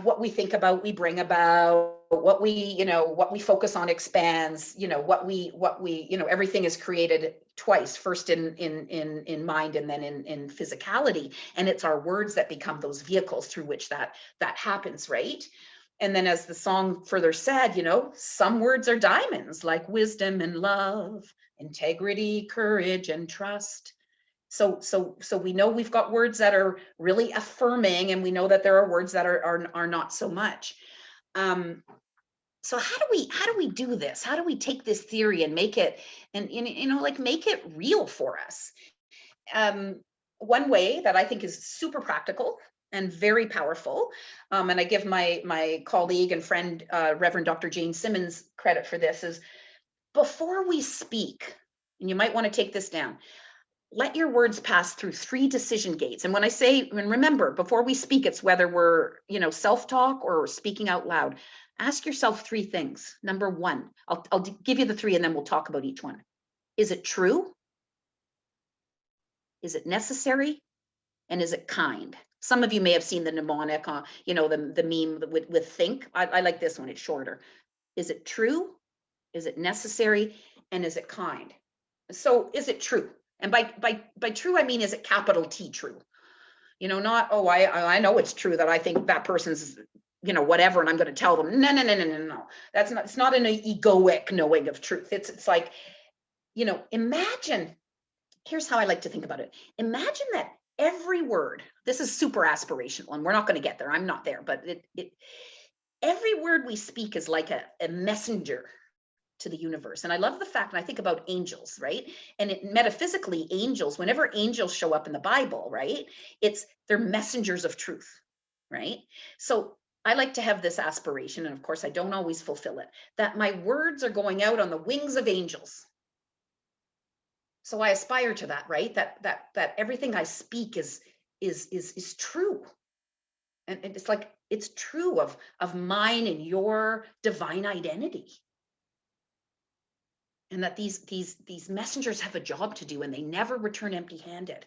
what we think about, we bring about. What we focus on expands. Everything is created twice, first in mind and then in physicality. And it's our words that become those vehicles through which that happens, right? And then, as the song further said, some words are diamonds, like wisdom and love, integrity, courage, and trust. So we know we've got words that are really affirming, and we know that there are words that are not so much. So how do we do this? How do we take this theory and make it, and make it real for us? One way that I think is super practical and very powerful, and I give my colleague and friend, Reverend Dr. Jane Simmons, credit for this, is before we speak, and you might want to take this down, let your words pass through 3 decision gates. And when remember, before we speak, it's whether we're, self-talk or speaking out loud. Ask yourself 3 things. Number 1, I'll give you the 3 and then we'll talk about each one. Is it true? Is it necessary? And is it kind? Some of you may have seen the mnemonic, the meme with think. I like this one, it's shorter. Is it true? Is it necessary? And is it kind? So is it true? And by true, I mean, is it capital T true? Not, oh, I know it's true that I think that person's, whatever, and I'm going to tell them. No. That's not, it's not an egoic knowing of truth. It's like, imagine, here's how I like to think about it. Imagine that every word, this is super aspirational, and we're not going to get there. I'm not there, but every word we speak is like a messenger to the universe. And I love the fact, and I think about angels, right? And metaphysically, angels, whenever angels show up in the Bible, right, they're messengers of truth, right? So I like to have this aspiration, and of course I don't always fulfill it, that my words are going out on the wings of angels. So I aspire to that, right? That everything I speak is true. And it's like, it's true of mine and your divine identity. And that these messengers have a job to do, and they never return empty-handed.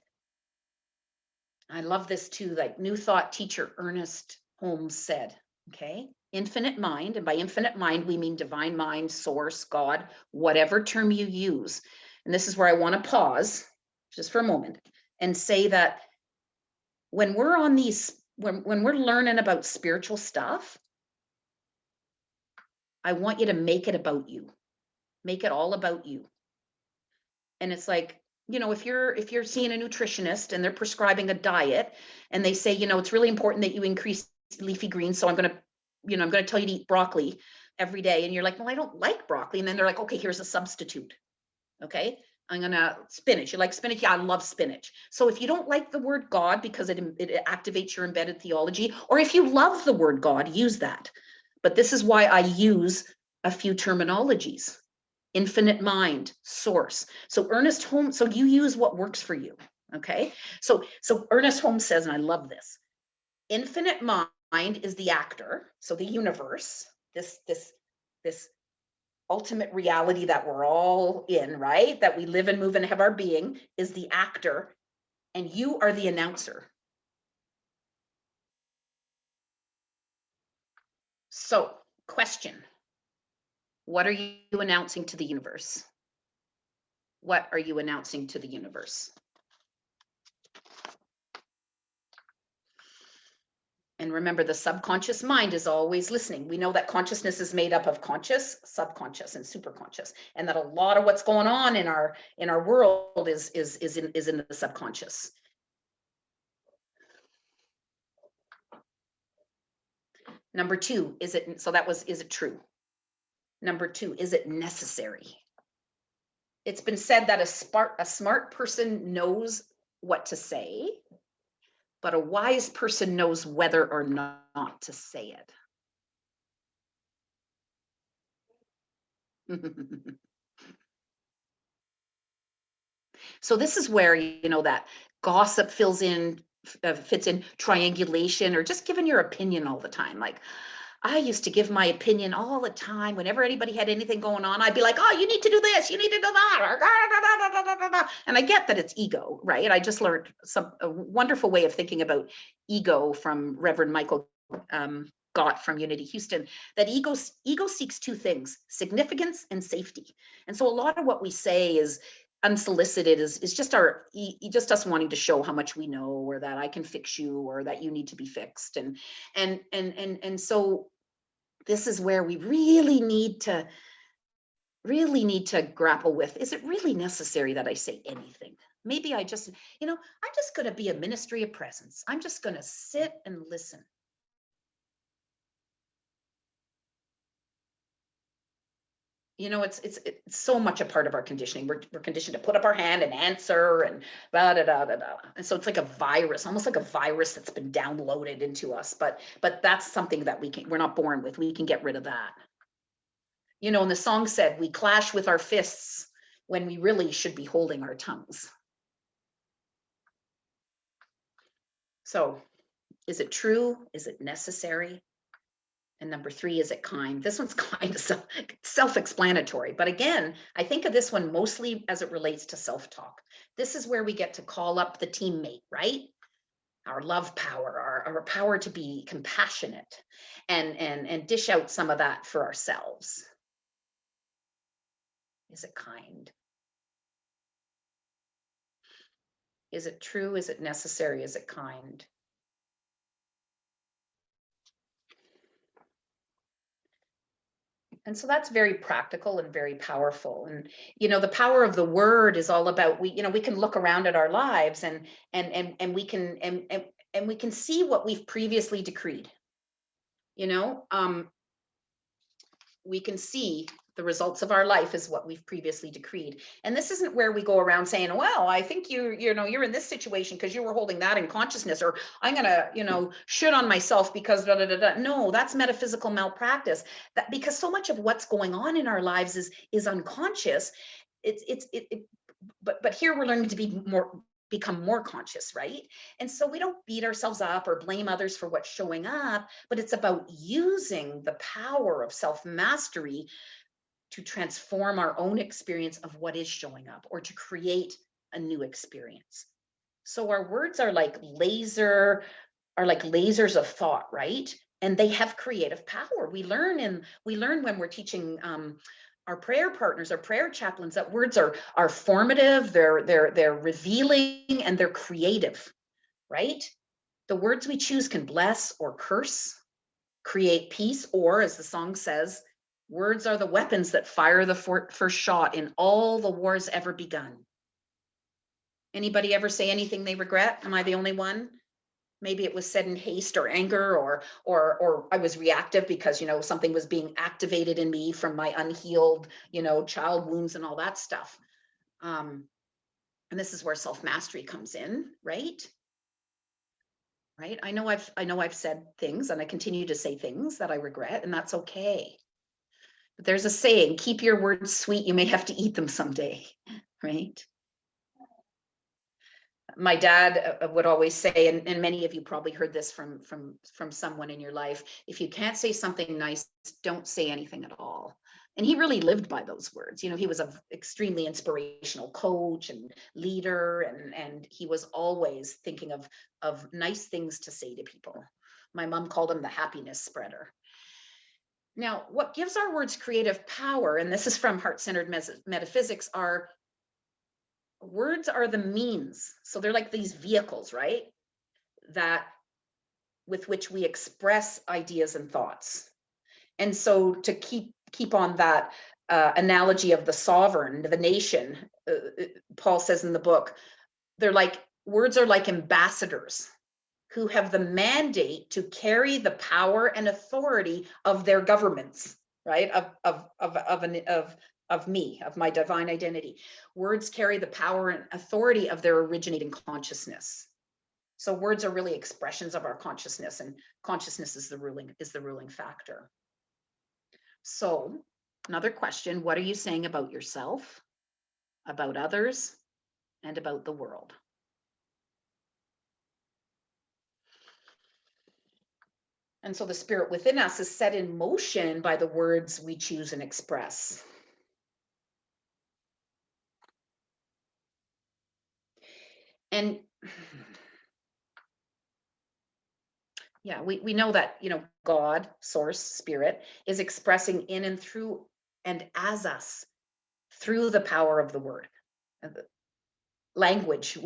I love this too, like New Thought teacher Ernest Holmes said, okay, infinite mind, and by infinite mind, we mean divine mind, source, God, whatever term you use. And this is where I want to pause just for a moment and say that when we're on these, when we're learning about spiritual stuff, I want you to make it about you. Make it all about you. And it's like, you know, if you're seeing a nutritionist and they're prescribing a diet and they say, you know, it's really important that you increase leafy greens, so I'm going to tell you to eat broccoli every day, and you're like, well, I don't like broccoli, and then they're like, okay, here's a substitute. Okay, I'm gonna spinach. You like spinach? Yeah, I love spinach. So if you don't like the word God because it activates your embedded theology, or if you love the word God, use that. But this is why I use a few terminologies. Infinite mind, source. So Ernest Holmes, so you use what works for you. Okay. So Ernest Holmes says, and I love this, infinite mind is the actor. So the universe, this ultimate reality that we're all in, right? That we live and move and have our being, is the actor, and you are the announcer. So, question. What are you announcing to the universe? What are you announcing to the universe? And remember, the subconscious mind is always listening. We know that consciousness is made up of conscious, subconscious, and superconscious, and that a lot of what's going on in our world is in the subconscious. Number two, is it true? Number two, is it necessary? It's been said that a smart person knows what to say, but a wise person knows whether or not to say it. So this is where, you know, that gossip fits in triangulation, or just giving your opinion all the time. Like, I used to give my opinion all the time. Whenever anybody had anything going on, I'd be like, oh, you need to do this, you need to do that. And I get that it's ego, right? I just learned a wonderful way of thinking about ego from Reverend Michael Gott from Unity Houston, that ego seeks two things: significance and safety. And so a lot of what we say is unsolicited, is just us wanting to show how much we know, or that I can fix you, or that you need to be fixed. And so this is where we really need to grapple with, is it really necessary that I say anything? Maybe I'm just going to be a ministry of presence. I'm just going to sit and listen. You know, it's so much a part of our conditioning. We're conditioned to put up our hand and answer, and da da da da da. And so it's like a virus, almost like a virus that's been downloaded into us. But that's something that we're not born with. We can get rid of that. You know, and the song said, we clash with our fists when we really should be holding our tongues. So, is it true? Is it necessary? And number three, is it kind? This one's kind of self-explanatory. But again, I think of this one mostly as it relates to self-talk. This is where we get to call up the teammate, right? Our love power, our power to be compassionate, and dish out some of that for ourselves. Is it kind? Is it true? Is it necessary? Is it kind? And so that's very practical and very powerful. And, you know, the power of the word is all about, we can look around at our lives and we can see what we've previously decreed. You know, we can see The results of our life is what we've previously decreed. And this isn't where we go around saying, well, I think you're in this situation because you were holding that in consciousness, or I'm gonna, shit on myself because da da da da. No, that's metaphysical malpractice. That because so much of what's going on in our lives is unconscious. But here we're learning to become more conscious, right? And so we don't beat ourselves up or blame others for what's showing up, but it's about using the power of self-mastery to transform our own experience of what is showing up, or to create a new experience. So our words are like lasers of thought, right? And they have creative power. We learn when we're teaching our prayer partners, our prayer chaplains, that words are formative, they're revealing, and they're creative, right? The words we choose can bless or curse, create peace, or, as the song says, words are the weapons that fire the first shot in all the wars ever begun. Anybody ever say anything they regret? Am I the only one? Maybe it was said in haste or anger, or I was reactive because, something was being activated in me from my unhealed, child wounds and all that stuff. And this is where self-mastery comes in, right? Right? I know I've said things, and I continue to say things that I regret, and that's okay. But there's a saying, keep your words sweet, you may have to eat them someday, right? My dad would always say, and many of you probably heard this from someone in your life, if you can't say something nice, don't say anything at all. And he really lived by those words. He was an extremely inspirational coach and leader, and he was always thinking of nice things to say to people. My mom called him the happiness spreader. Now, what gives our words creative power, and this is from heart-centered metaphysics, words are the means. So they're like these vehicles, right? That with which we express ideas and thoughts. And so to keep on that analogy of the sovereign, the nation, Paul says in the book, words are like ambassadors who have the mandate to carry the power and authority of their governments, right? Of me, of my divine identity. Words carry the power and authority of their originating consciousness. So words are really expressions of our consciousness, and consciousness is the ruling factor. So another question, what are you saying about yourself, about others, and about the world? And so the spirit within us is set in motion by the words we choose and express. And yeah, we know that, God, source, spirit, is expressing in and through and as us through the power of the word. Language,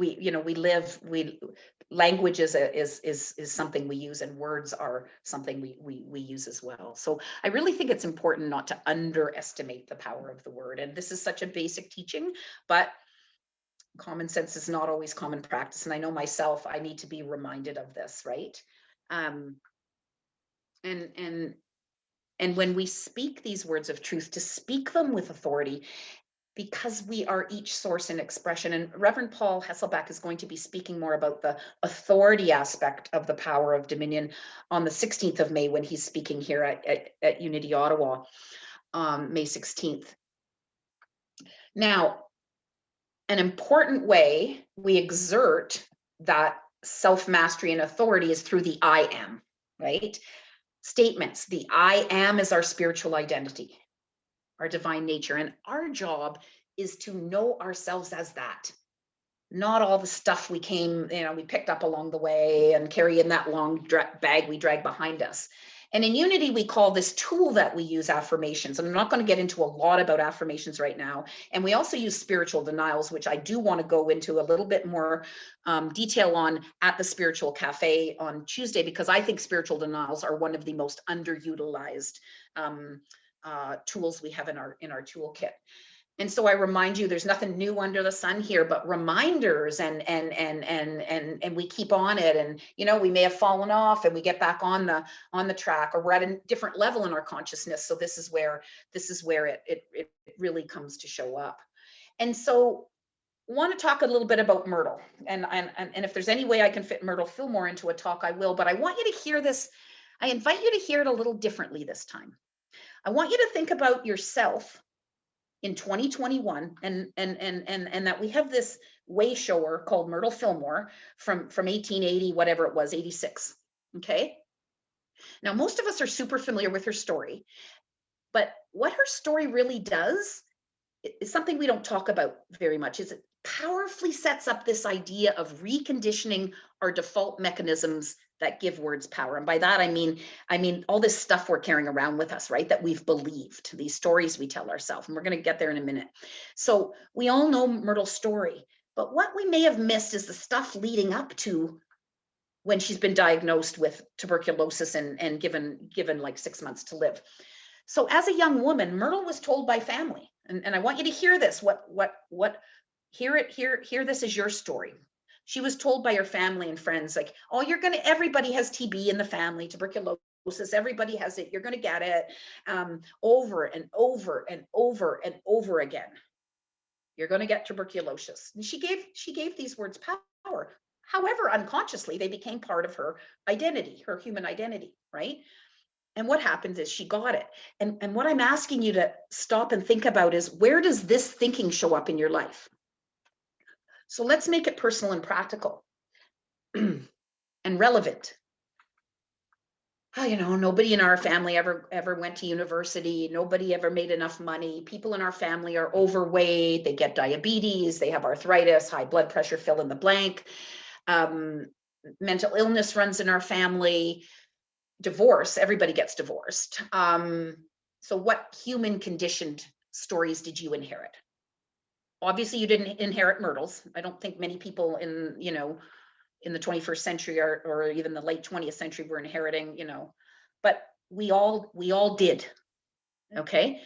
language is something we use, and words are something we use as well. So I really think it's important not to underestimate the power of the word. And this is such a basic teaching, but common sense is not always common practice. And I know myself, I need to be reminded of this, right? And when we speak these words of truth, to speak them with authority, because we are each source and expression. And Reverend Paul Hesselbach is going to be speaking more about the authority aspect of the power of dominion on the 16th of May, when he's speaking here at Unity Ottawa, May 16th. Now, an important way we exert that self-mastery and authority is through the I am, right? Statements. The I am is our spiritual identity, our divine nature. And our job is to know ourselves as that. Not all the stuff we picked up along the way and carry in that long bag we drag behind us. And in Unity, we call this tool that we use affirmations. And I'm not going to get into a lot about affirmations right now. And we also use spiritual denials, which I do want to go into a little bit more detail on at the Spiritual Cafe on Tuesday, because I think spiritual denials are one of the most underutilized tools we have in our toolkit. And so I remind you, there's nothing new under the sun here, but reminders, and we keep on it. And, you know, we may have fallen off and we get back on the track, or we're at a different level in our consciousness. So this is where it really comes to show up. And so I want to talk a little bit about Myrtle, and if there's any way I can fit Myrtle Fillmore into a talk, I will, but I want you to hear this. I invite you to hear it a little differently this time. I want you to think about yourself in 2021, and that we have this way shower called Myrtle Fillmore from 1880, whatever it was, 86. Okay. Now, most of us are super familiar with her story, but what her story really does is something we don't talk about very much. Is it powerfully sets up this idea of reconditioning our default mechanisms that give words power. And by that, I mean all this stuff we're carrying around with us, right? That we've believed, these stories we tell ourselves. And we're going to get there in a minute. So we all know Myrtle's story, but what we may have missed is the stuff leading up to when she's been diagnosed with tuberculosis and given like 6 months to live. So as a young woman, Myrtle was told by family, and I want you to hear this, hear this is your story. She was told by her family and friends, like, oh, everybody has TB in the family, tuberculosis, everybody has it, you're going to get it, over and over and over and over again. You're going to get tuberculosis. And she gave these words power. However, unconsciously, they became part of her identity, her human identity, right? And what happens is she got it. And what I'm asking you to stop and think about is, where does this thinking show up in your life? So let's make it personal and practical and relevant. Oh, you know, nobody in our family ever went to university. Nobody ever made enough money. People in our family are overweight. They get diabetes. They have arthritis, high blood pressure, fill in the blank. Mental illness runs in our family. Divorce, everybody gets divorced. So what human conditioned stories did you inherit? Obviously, you didn't inherit Myrtle's. I don't think many people in the 21st century or even the late 20th century were inheriting, but we all did. Okay.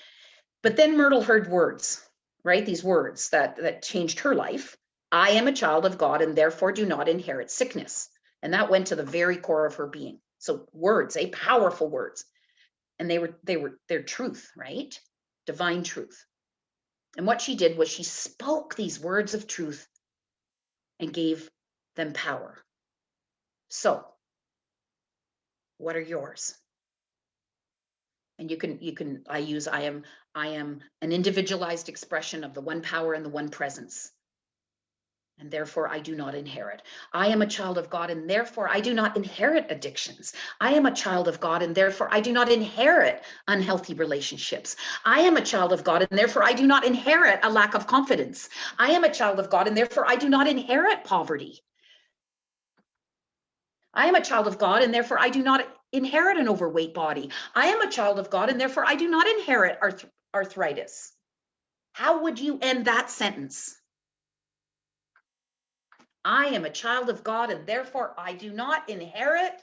But then Myrtle heard words, right? These words that changed her life. I am a child of God and therefore do not inherit sickness. And that went to the very core of her being. So words, powerful words. And they were their truth, right? Divine truth. And what she did was she spoke these words of truth and gave them power. So what are yours? And I am an individualized expression of the one power and the one presence. And therefore I do not inherit. I am a child of God and therefore I do not inherit addictions. I am a child of God and therefore I do not inherit unhealthy relationships. I am a child of God and therefore I do not inherit a lack of confidence. I am a child of God and therefore I do not inherit poverty. I am a child of God and therefore I do not inherit an overweight body. I am a child of God and therefore I do not inherit arthritis. How would you end that sentence? I am a child of God and therefore I do not inherit.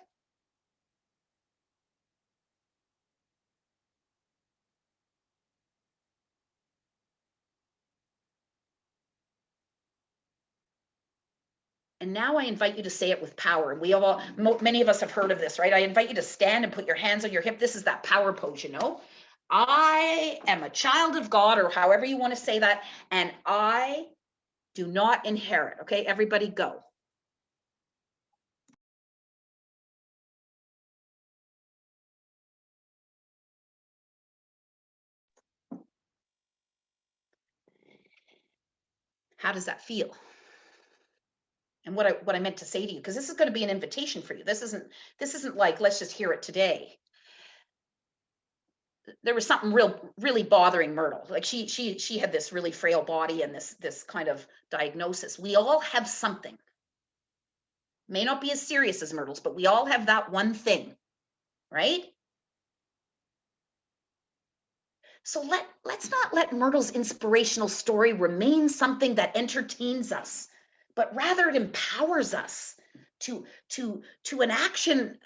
And now I invite you to say it with power. Many of us have heard of this, right? I invite you to stand and put your hands on your hip. This is that power pose, I am a child of God, or however you want to say that, and I do not inherit. Okay, everybody go. How does that feel? And what I meant to say to you, because this is going to be an invitation for you. This isn't like, let's just hear it today. There was something really bothering Myrtle. Like she had this really frail body and this kind of diagnosis. We all have something. May not be as serious as Myrtle's, but we all have that one thing, right? So let's not let Myrtle's inspirational story remain something that entertains us, but rather it empowers us to an action,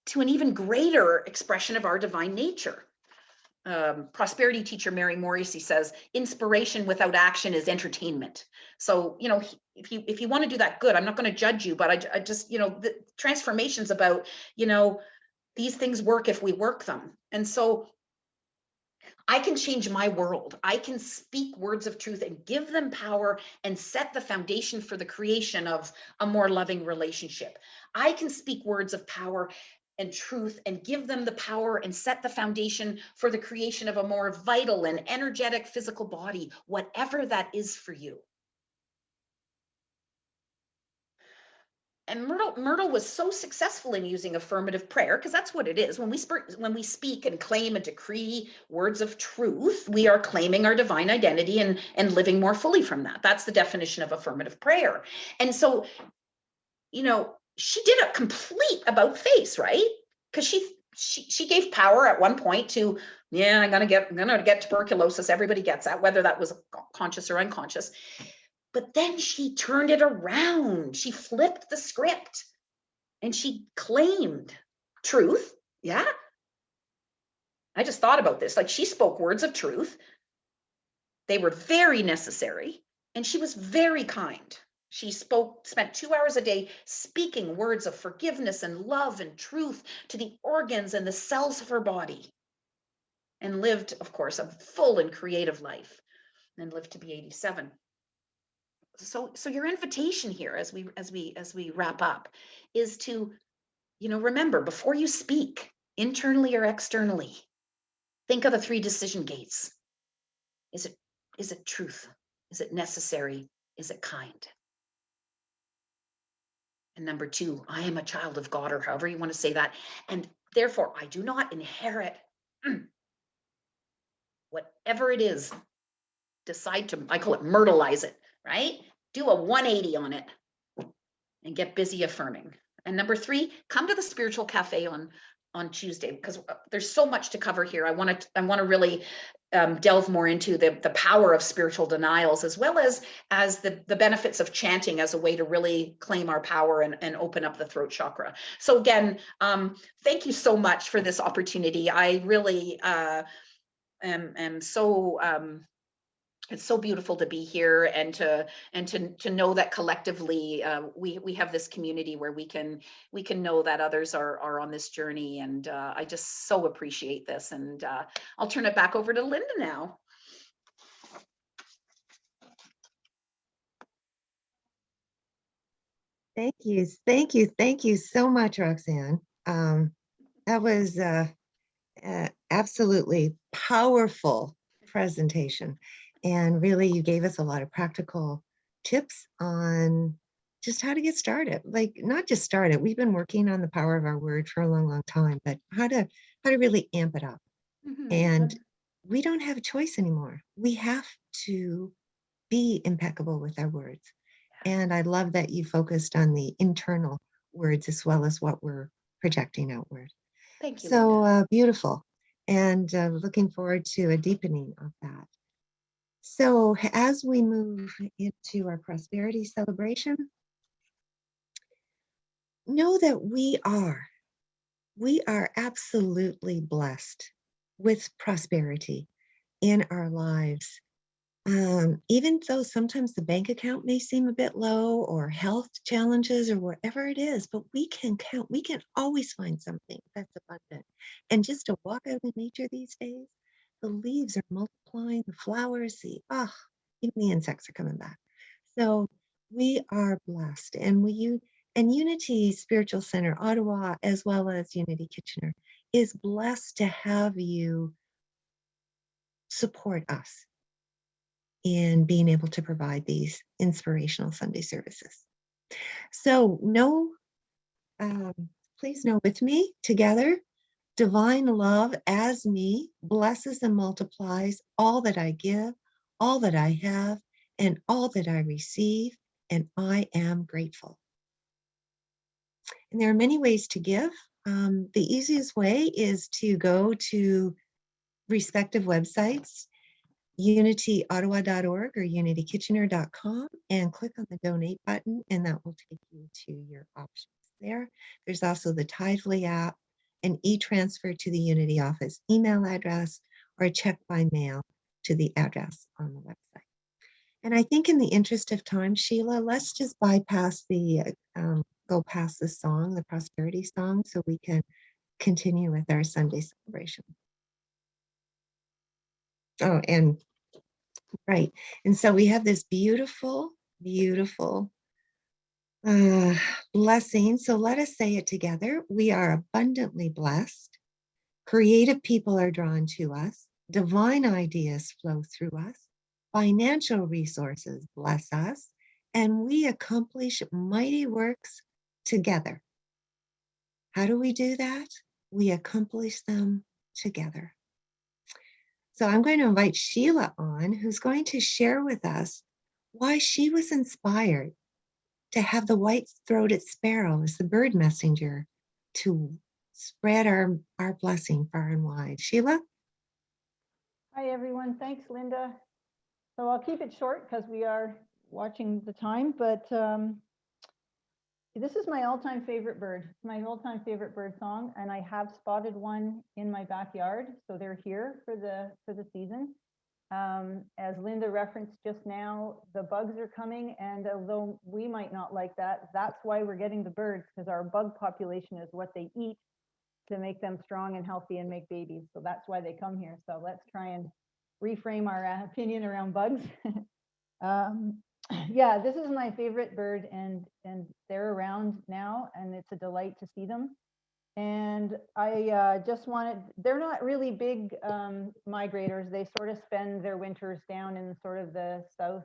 to an even greater expression of our divine nature. prosperity teacher Mary Morrissey says, inspiration without action is entertainment. So, you know, if you want to do that, good. I'm not going to judge you, but I just, you know, the transformation's about, you know, these things work if we work them. And so I can change my world. I can speak words of truth and give them power and set the foundation for the creation of a more loving relationship. I can speak words of power and truth and give them the power and set the foundation for the creation of a more vital and energetic physical body, whatever that is for you. And Myrtle was so successful in using affirmative prayer, because that's what it is. When we speak and claim and decree words of truth, we are claiming our divine identity and living more fully from that. That's the definition of affirmative prayer. And so, you know, she did a complete about face, right? Because she gave power at one point to, yeah, I'm gonna get tuberculosis. Everybody gets that, whether that was conscious or unconscious. But then she turned it around. She flipped the script and she claimed truth. Yeah. I just thought about this. Like, she spoke words of truth. They were very necessary. And she was very kind. She spent 2 hours a day speaking words of forgiveness and love and truth to the organs and the cells of her body. And lived, of course, a full and creative life. And lived to be 87. So your invitation here as we wrap up is to, you know, remember, before you speak, internally or externally, think of the 3 decision gates. Is it truth? Is it necessary? Is it kind? And number 2, I am a child of God, or however you want to say that. And therefore, I do not inherit whatever it is. Decide to, I call it myrtleize it, right? Do a 180 on it and get busy affirming. And number 3, come to the Spiritual Cafe on Tuesday, because there's so much to cover here. I want to really delve more into the power of spiritual denials, as well as the benefits of chanting as a way to really claim our power and open up the throat chakra. So again, thank you so much for this opportunity. I really am so it's so beautiful to be here and to know that collectively we have this community where we can know that others are on this journey, and I just so appreciate this. And I'll turn it back over to Linda now. Thank you so much, Roxanne. That was absolutely powerful presentation. And really, you gave us a lot of practical tips on just how to get started. Like, not just started. We've been working on the power of our word for a long, long time, but how to really amp it up. Mm-hmm. And we don't have a choice anymore. We have to be impeccable with our words. And I love that you focused on the internal words as well as what we're projecting outward. Thank you. So beautiful. And looking forward to a deepening of that. So as we move into our prosperity celebration, know that we are absolutely blessed with prosperity in our lives. Even though sometimes the bank account may seem a bit low, or health challenges, or whatever it is, but we can always find something that's abundant. And just to walk out in nature these days, the leaves are multiplying, the flowers, even the insects are coming back. So we are blessed. And Unity Spiritual Center Ottawa, as well as Unity Kitchener, is blessed to have you support us in being able to provide these inspirational Sunday services. So please know with me together, divine love as me blesses and multiplies all that I give, all that I have, and all that I receive, and I am grateful. And there are many ways to give. The easiest way is to go to respective websites, unityottawa.org or unitykitchener.com, and click on the donate button, and that will take you to your options there. There's also the Tithely app, an e-transfer to the Unity office email address, or a check by mail to the address on the website. And I think in the interest of time, Sheila, let's just bypass go past the song, the prosperity song, so we can continue with our Sunday celebration. Oh, and right. And so we have this beautiful, beautiful blessing. So let us say it together. We are abundantly blessed. Creative people are drawn to us. Divine ideas flow through us. Financial resources bless us. And we accomplish mighty works together. How do we do that? We accomplish them together. So I'm going to invite Sheila on, who's going to share with us why she was inspired to have the white-throated sparrow as the bird messenger to spread our blessing far and wide. Sheila? Hi, everyone. Thanks, Linda. So I'll keep it short because we are watching the time, but this is my all-time favorite bird. It's my all-time favorite bird song, and I have spotted one in my backyard, so they're here for the season. As Linda referenced just now, the bugs are coming, and although we might not like that, that's why we're getting the birds, because our bug population is what they eat to make them strong and healthy and make babies. So that's why they come here. So let's try and reframe our opinion around bugs. Yeah, this is my favorite bird, and they're around now, and it's a delight to see them. And I just wanted, they're not really big migrators. They sort of spend their winters down in sort of the south,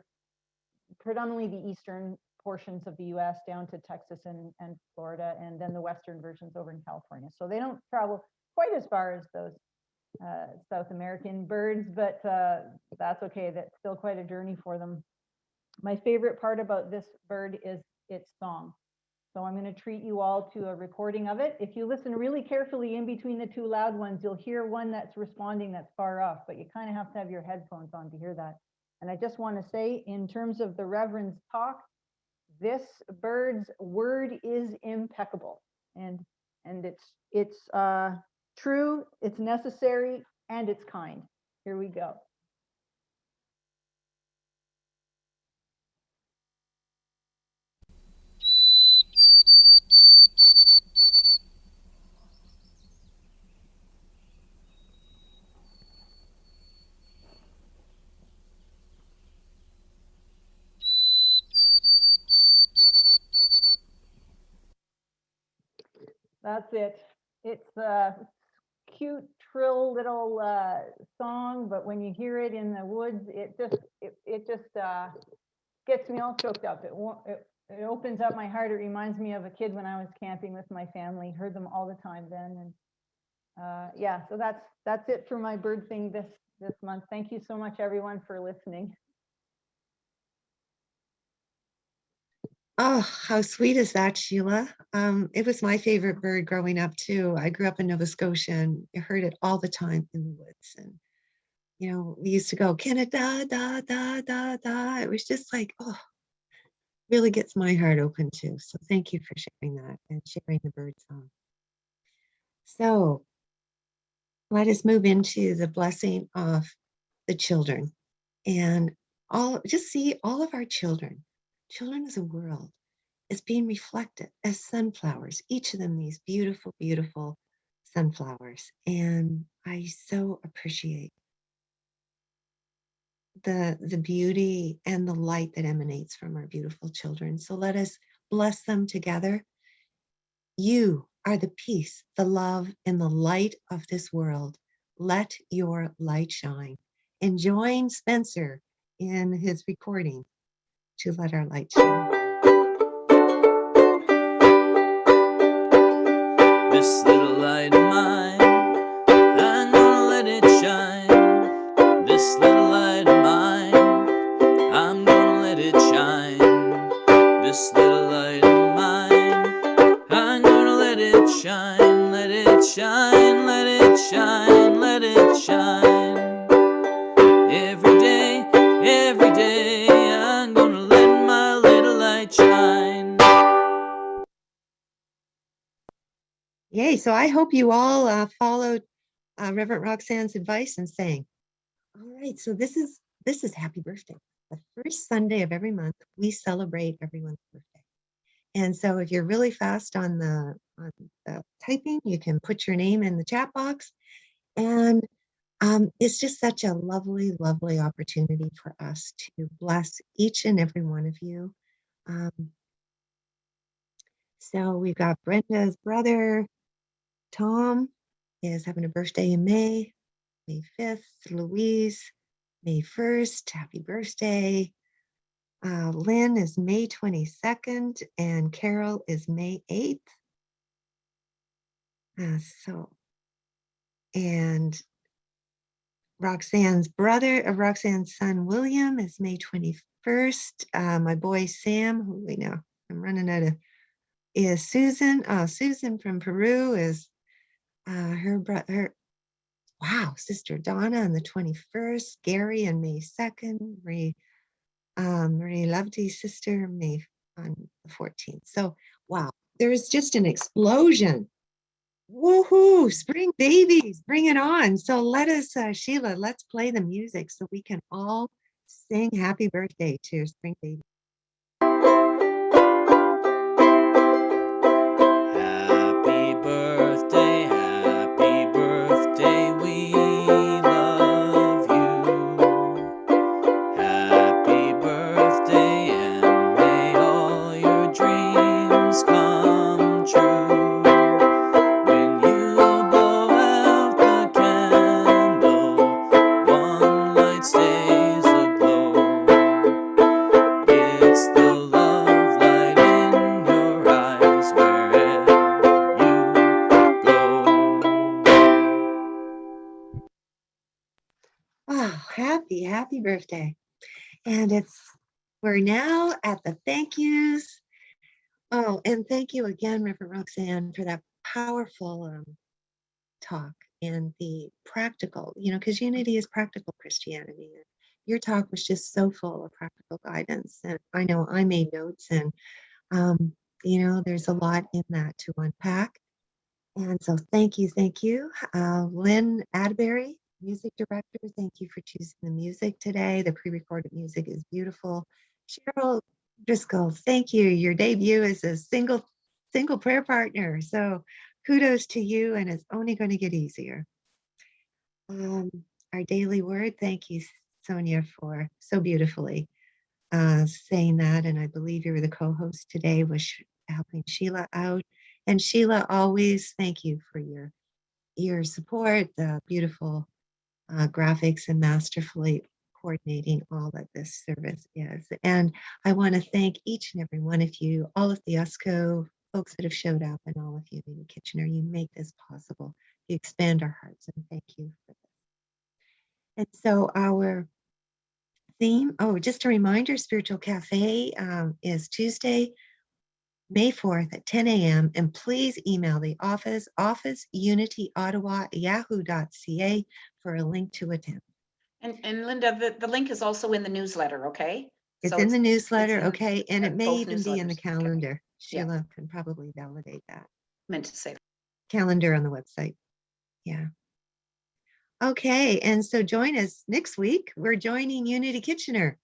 predominantly the eastern portions of the US down to Texas and Florida, and then the western versions over in California. So they don't travel quite as far as those South American birds, but that's okay. That's still quite a journey for them. My favorite part about this bird is its song. So I'm going to treat you all to a recording of it. If you listen really carefully in between the two loud ones, you'll hear one that's responding that's far off, but you kind of have to have your headphones on to hear that. And I just want to say, in terms of the Reverend's talk, this bird's word is impeccable, and it's true, it's necessary, and it's kind. Here we go. That's it. It's a cute, trill little song, but when you hear it in the woods, it just gets me all choked up. It opens up my heart. It reminds me of a kid when I was camping with my family. Heard them all the time then, and yeah. So that's it for my bird thing this month. Thank you so much, everyone, for listening. Oh, how sweet is that, Sheila? It was my favorite bird growing up too. I grew up in Nova Scotia and I heard it all the time in the woods. And, you know, we used to go, Canada, da, da, da, da. It was just like, oh, really gets my heart open too. So thank you for sharing that and sharing the bird song. So let us move into the blessing of the children, and just see all of our children as a world is being reflected as sunflowers, each of them these beautiful, beautiful sunflowers. And I so appreciate the beauty and the light that emanates from our beautiful children. So let us bless them together. You are the peace, the love, and the light of this world. Let your light shine. And join Spencer in his recording to Let Our Light Shine. This little light of mine, I'm gonna let it shine. This little light of mine, I'm gonna let it shine. This little light of mine, I'm gonna let it shine. Let it shine, let it shine, let it shine. Every day, I'm gonna let my little light shine. Yay, so I hope you all followed Reverend Roxanne's advice and saying, all right, so this is happy birthday. The first Sunday of every month, we celebrate everyone's birthday. And so if you're really fast on the typing, you can put your name in the chat box. And it's just such a lovely, lovely opportunity for us to bless each and every one of you. So we've got Brenda's brother, Tom, is having a birthday in May 5th. Louise, May 1st. Happy birthday. Lynn is May 22nd, and Carol is May 8th. And Roxanne's son, William, is May 21st. My boy, Sam, who we know, I'm running out of, is Susan. Susan from Peru is her sister Donna on the 21st. Gary on May 2nd. Marie Lovedy's sister, May on the 14th. So, wow, there's just an explosion. Woohoo, spring babies, bring it on. So let us, Sheila, let's play the music so we can all sing happy birthday to spring baby. Happy birthday, we love you. Happy birthday, and may all your dreams come true. When you blow out the candle, one light stays aglow. It's the love light in your eyes wherever you go. Oh, happy birthday. And we're now at the thank yous. Oh, and thank you again, Reverend Roxanne, for that powerful talk and the practical, because unity is practical Christianity. Your talk was just so full of practical guidance. And I know I made notes, and, there's a lot in that to unpack. And so thank you. Lynn Adberry, music director, thank you for choosing the music today. The pre-recorded music is beautiful. Cheryl Driscoll, thank you. Your debut as a single prayer partner. So kudos to you, and it's only going to get easier. Our daily word, thank you, Sonia, for so beautifully saying that. And I believe you were the co-host today, was helping Sheila out. And Sheila, always thank you for your support, the beautiful graphics, and masterfully coordinating all that this service is. And I want to thank each and every one of you, all of the USCO folks that have showed up, and all of you in Kitchener. You make this possible. You expand our hearts, and thank you for this. And so our theme, just a reminder, Spiritual Cafe is Tuesday, May 4th at 10 a.m. And please email the office unityottawa@yahoo.ca for a link to attend. And Linda, the link is also in the newsletter, okay? It's in the newsletter, in okay, and it may even be in the newsletters. calendar. Okay. Sheila can probably validate that. Meant to say. Calendar on the website. Yeah. Okay, and so join us next week. We're joining Unity Kitchener,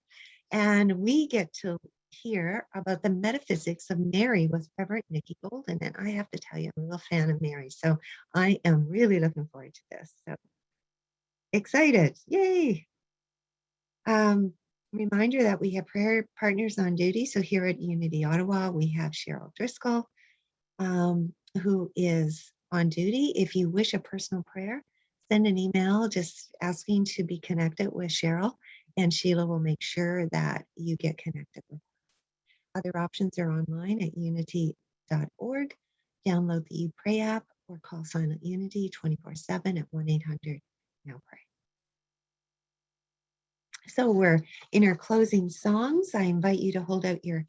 and we get to hear about the metaphysics of Mary with Reverend Nikki Golden. And I have to tell you, I'm a real fan of Mary, so I am really looking forward to this. So excited, yay. Reminder that we have prayer partners on duty. So here at Unity Ottawa, we have Cheryl Driscoll, who is on duty. If you wish a personal prayer, send an email just asking to be connected with Cheryl, and Sheila will make sure that you get connected with her. Other options are online at unity.org. Download the YouPray app or call Silent Unity 24/7 at 1-800-NOW-PRAY. So we're in our closing songs. I invite you to hold out your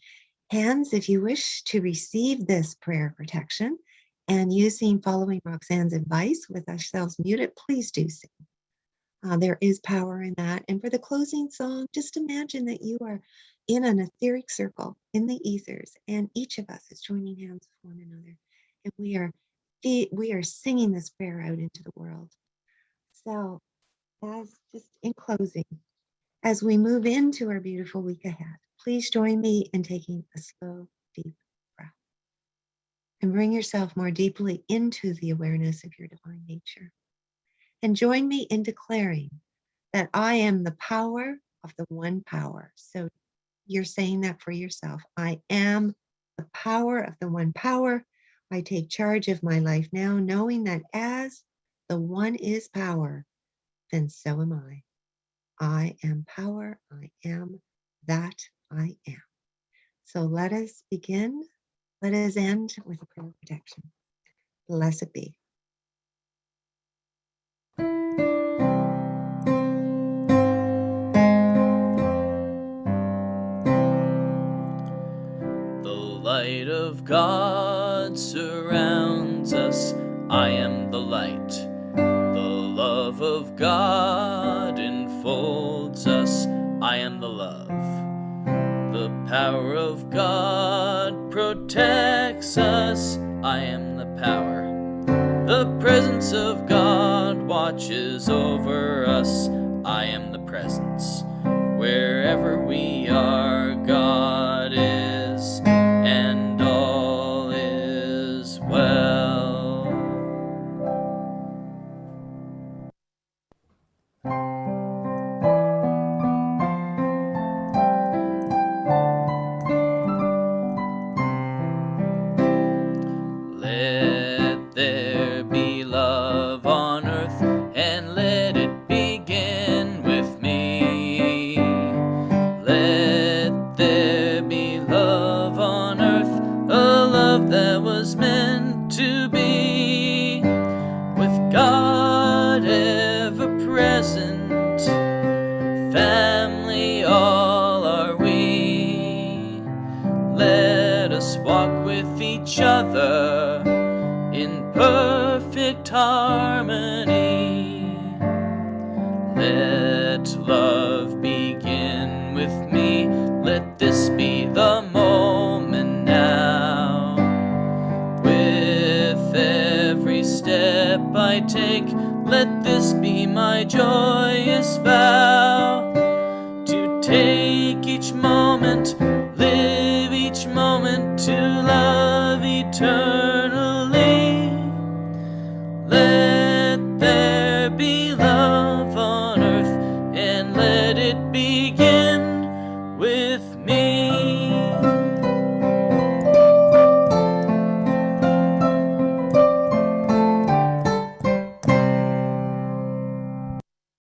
hands if you wish to receive this prayer of protection. And following Roxanne's advice with ourselves muted, please do so. There is power in that. And for the closing song, just imagine that you are in an etheric circle in the ethers, and each of us is joining hands with one another. And we are singing this prayer out into the world. So, as just in closing, as we move into our beautiful week ahead, please join me in taking a slow, deep breath and bring yourself more deeply into the awareness of your divine nature. And join me in declaring that I am the power of the one power. So you're saying that for yourself. I am the power of the one power. I take charge of my life now, knowing that as the one is power, then so am I. I am power. I am that I am. So let us begin. Let us end with a prayer of protection. Blessed be. The light of God surrounds us. I am the light. The love of God enfolds us. I am the love. The power of God protects us. I am the power. The presence of God watches over us. I am the presence. Wherever we are, God is, and all is well. Let there be love on earth, and let it begin with me. Let there be love on earth, a love that was meant to be, with God ever present, family all are we. Let us walk with each other in perfect harmony. Let love begin with me. Let this be the moment now. With every step I take, let this be my joyous vow. To take each moment, live each moment, to love eternally. Let there be love on earth, and let it begin with me.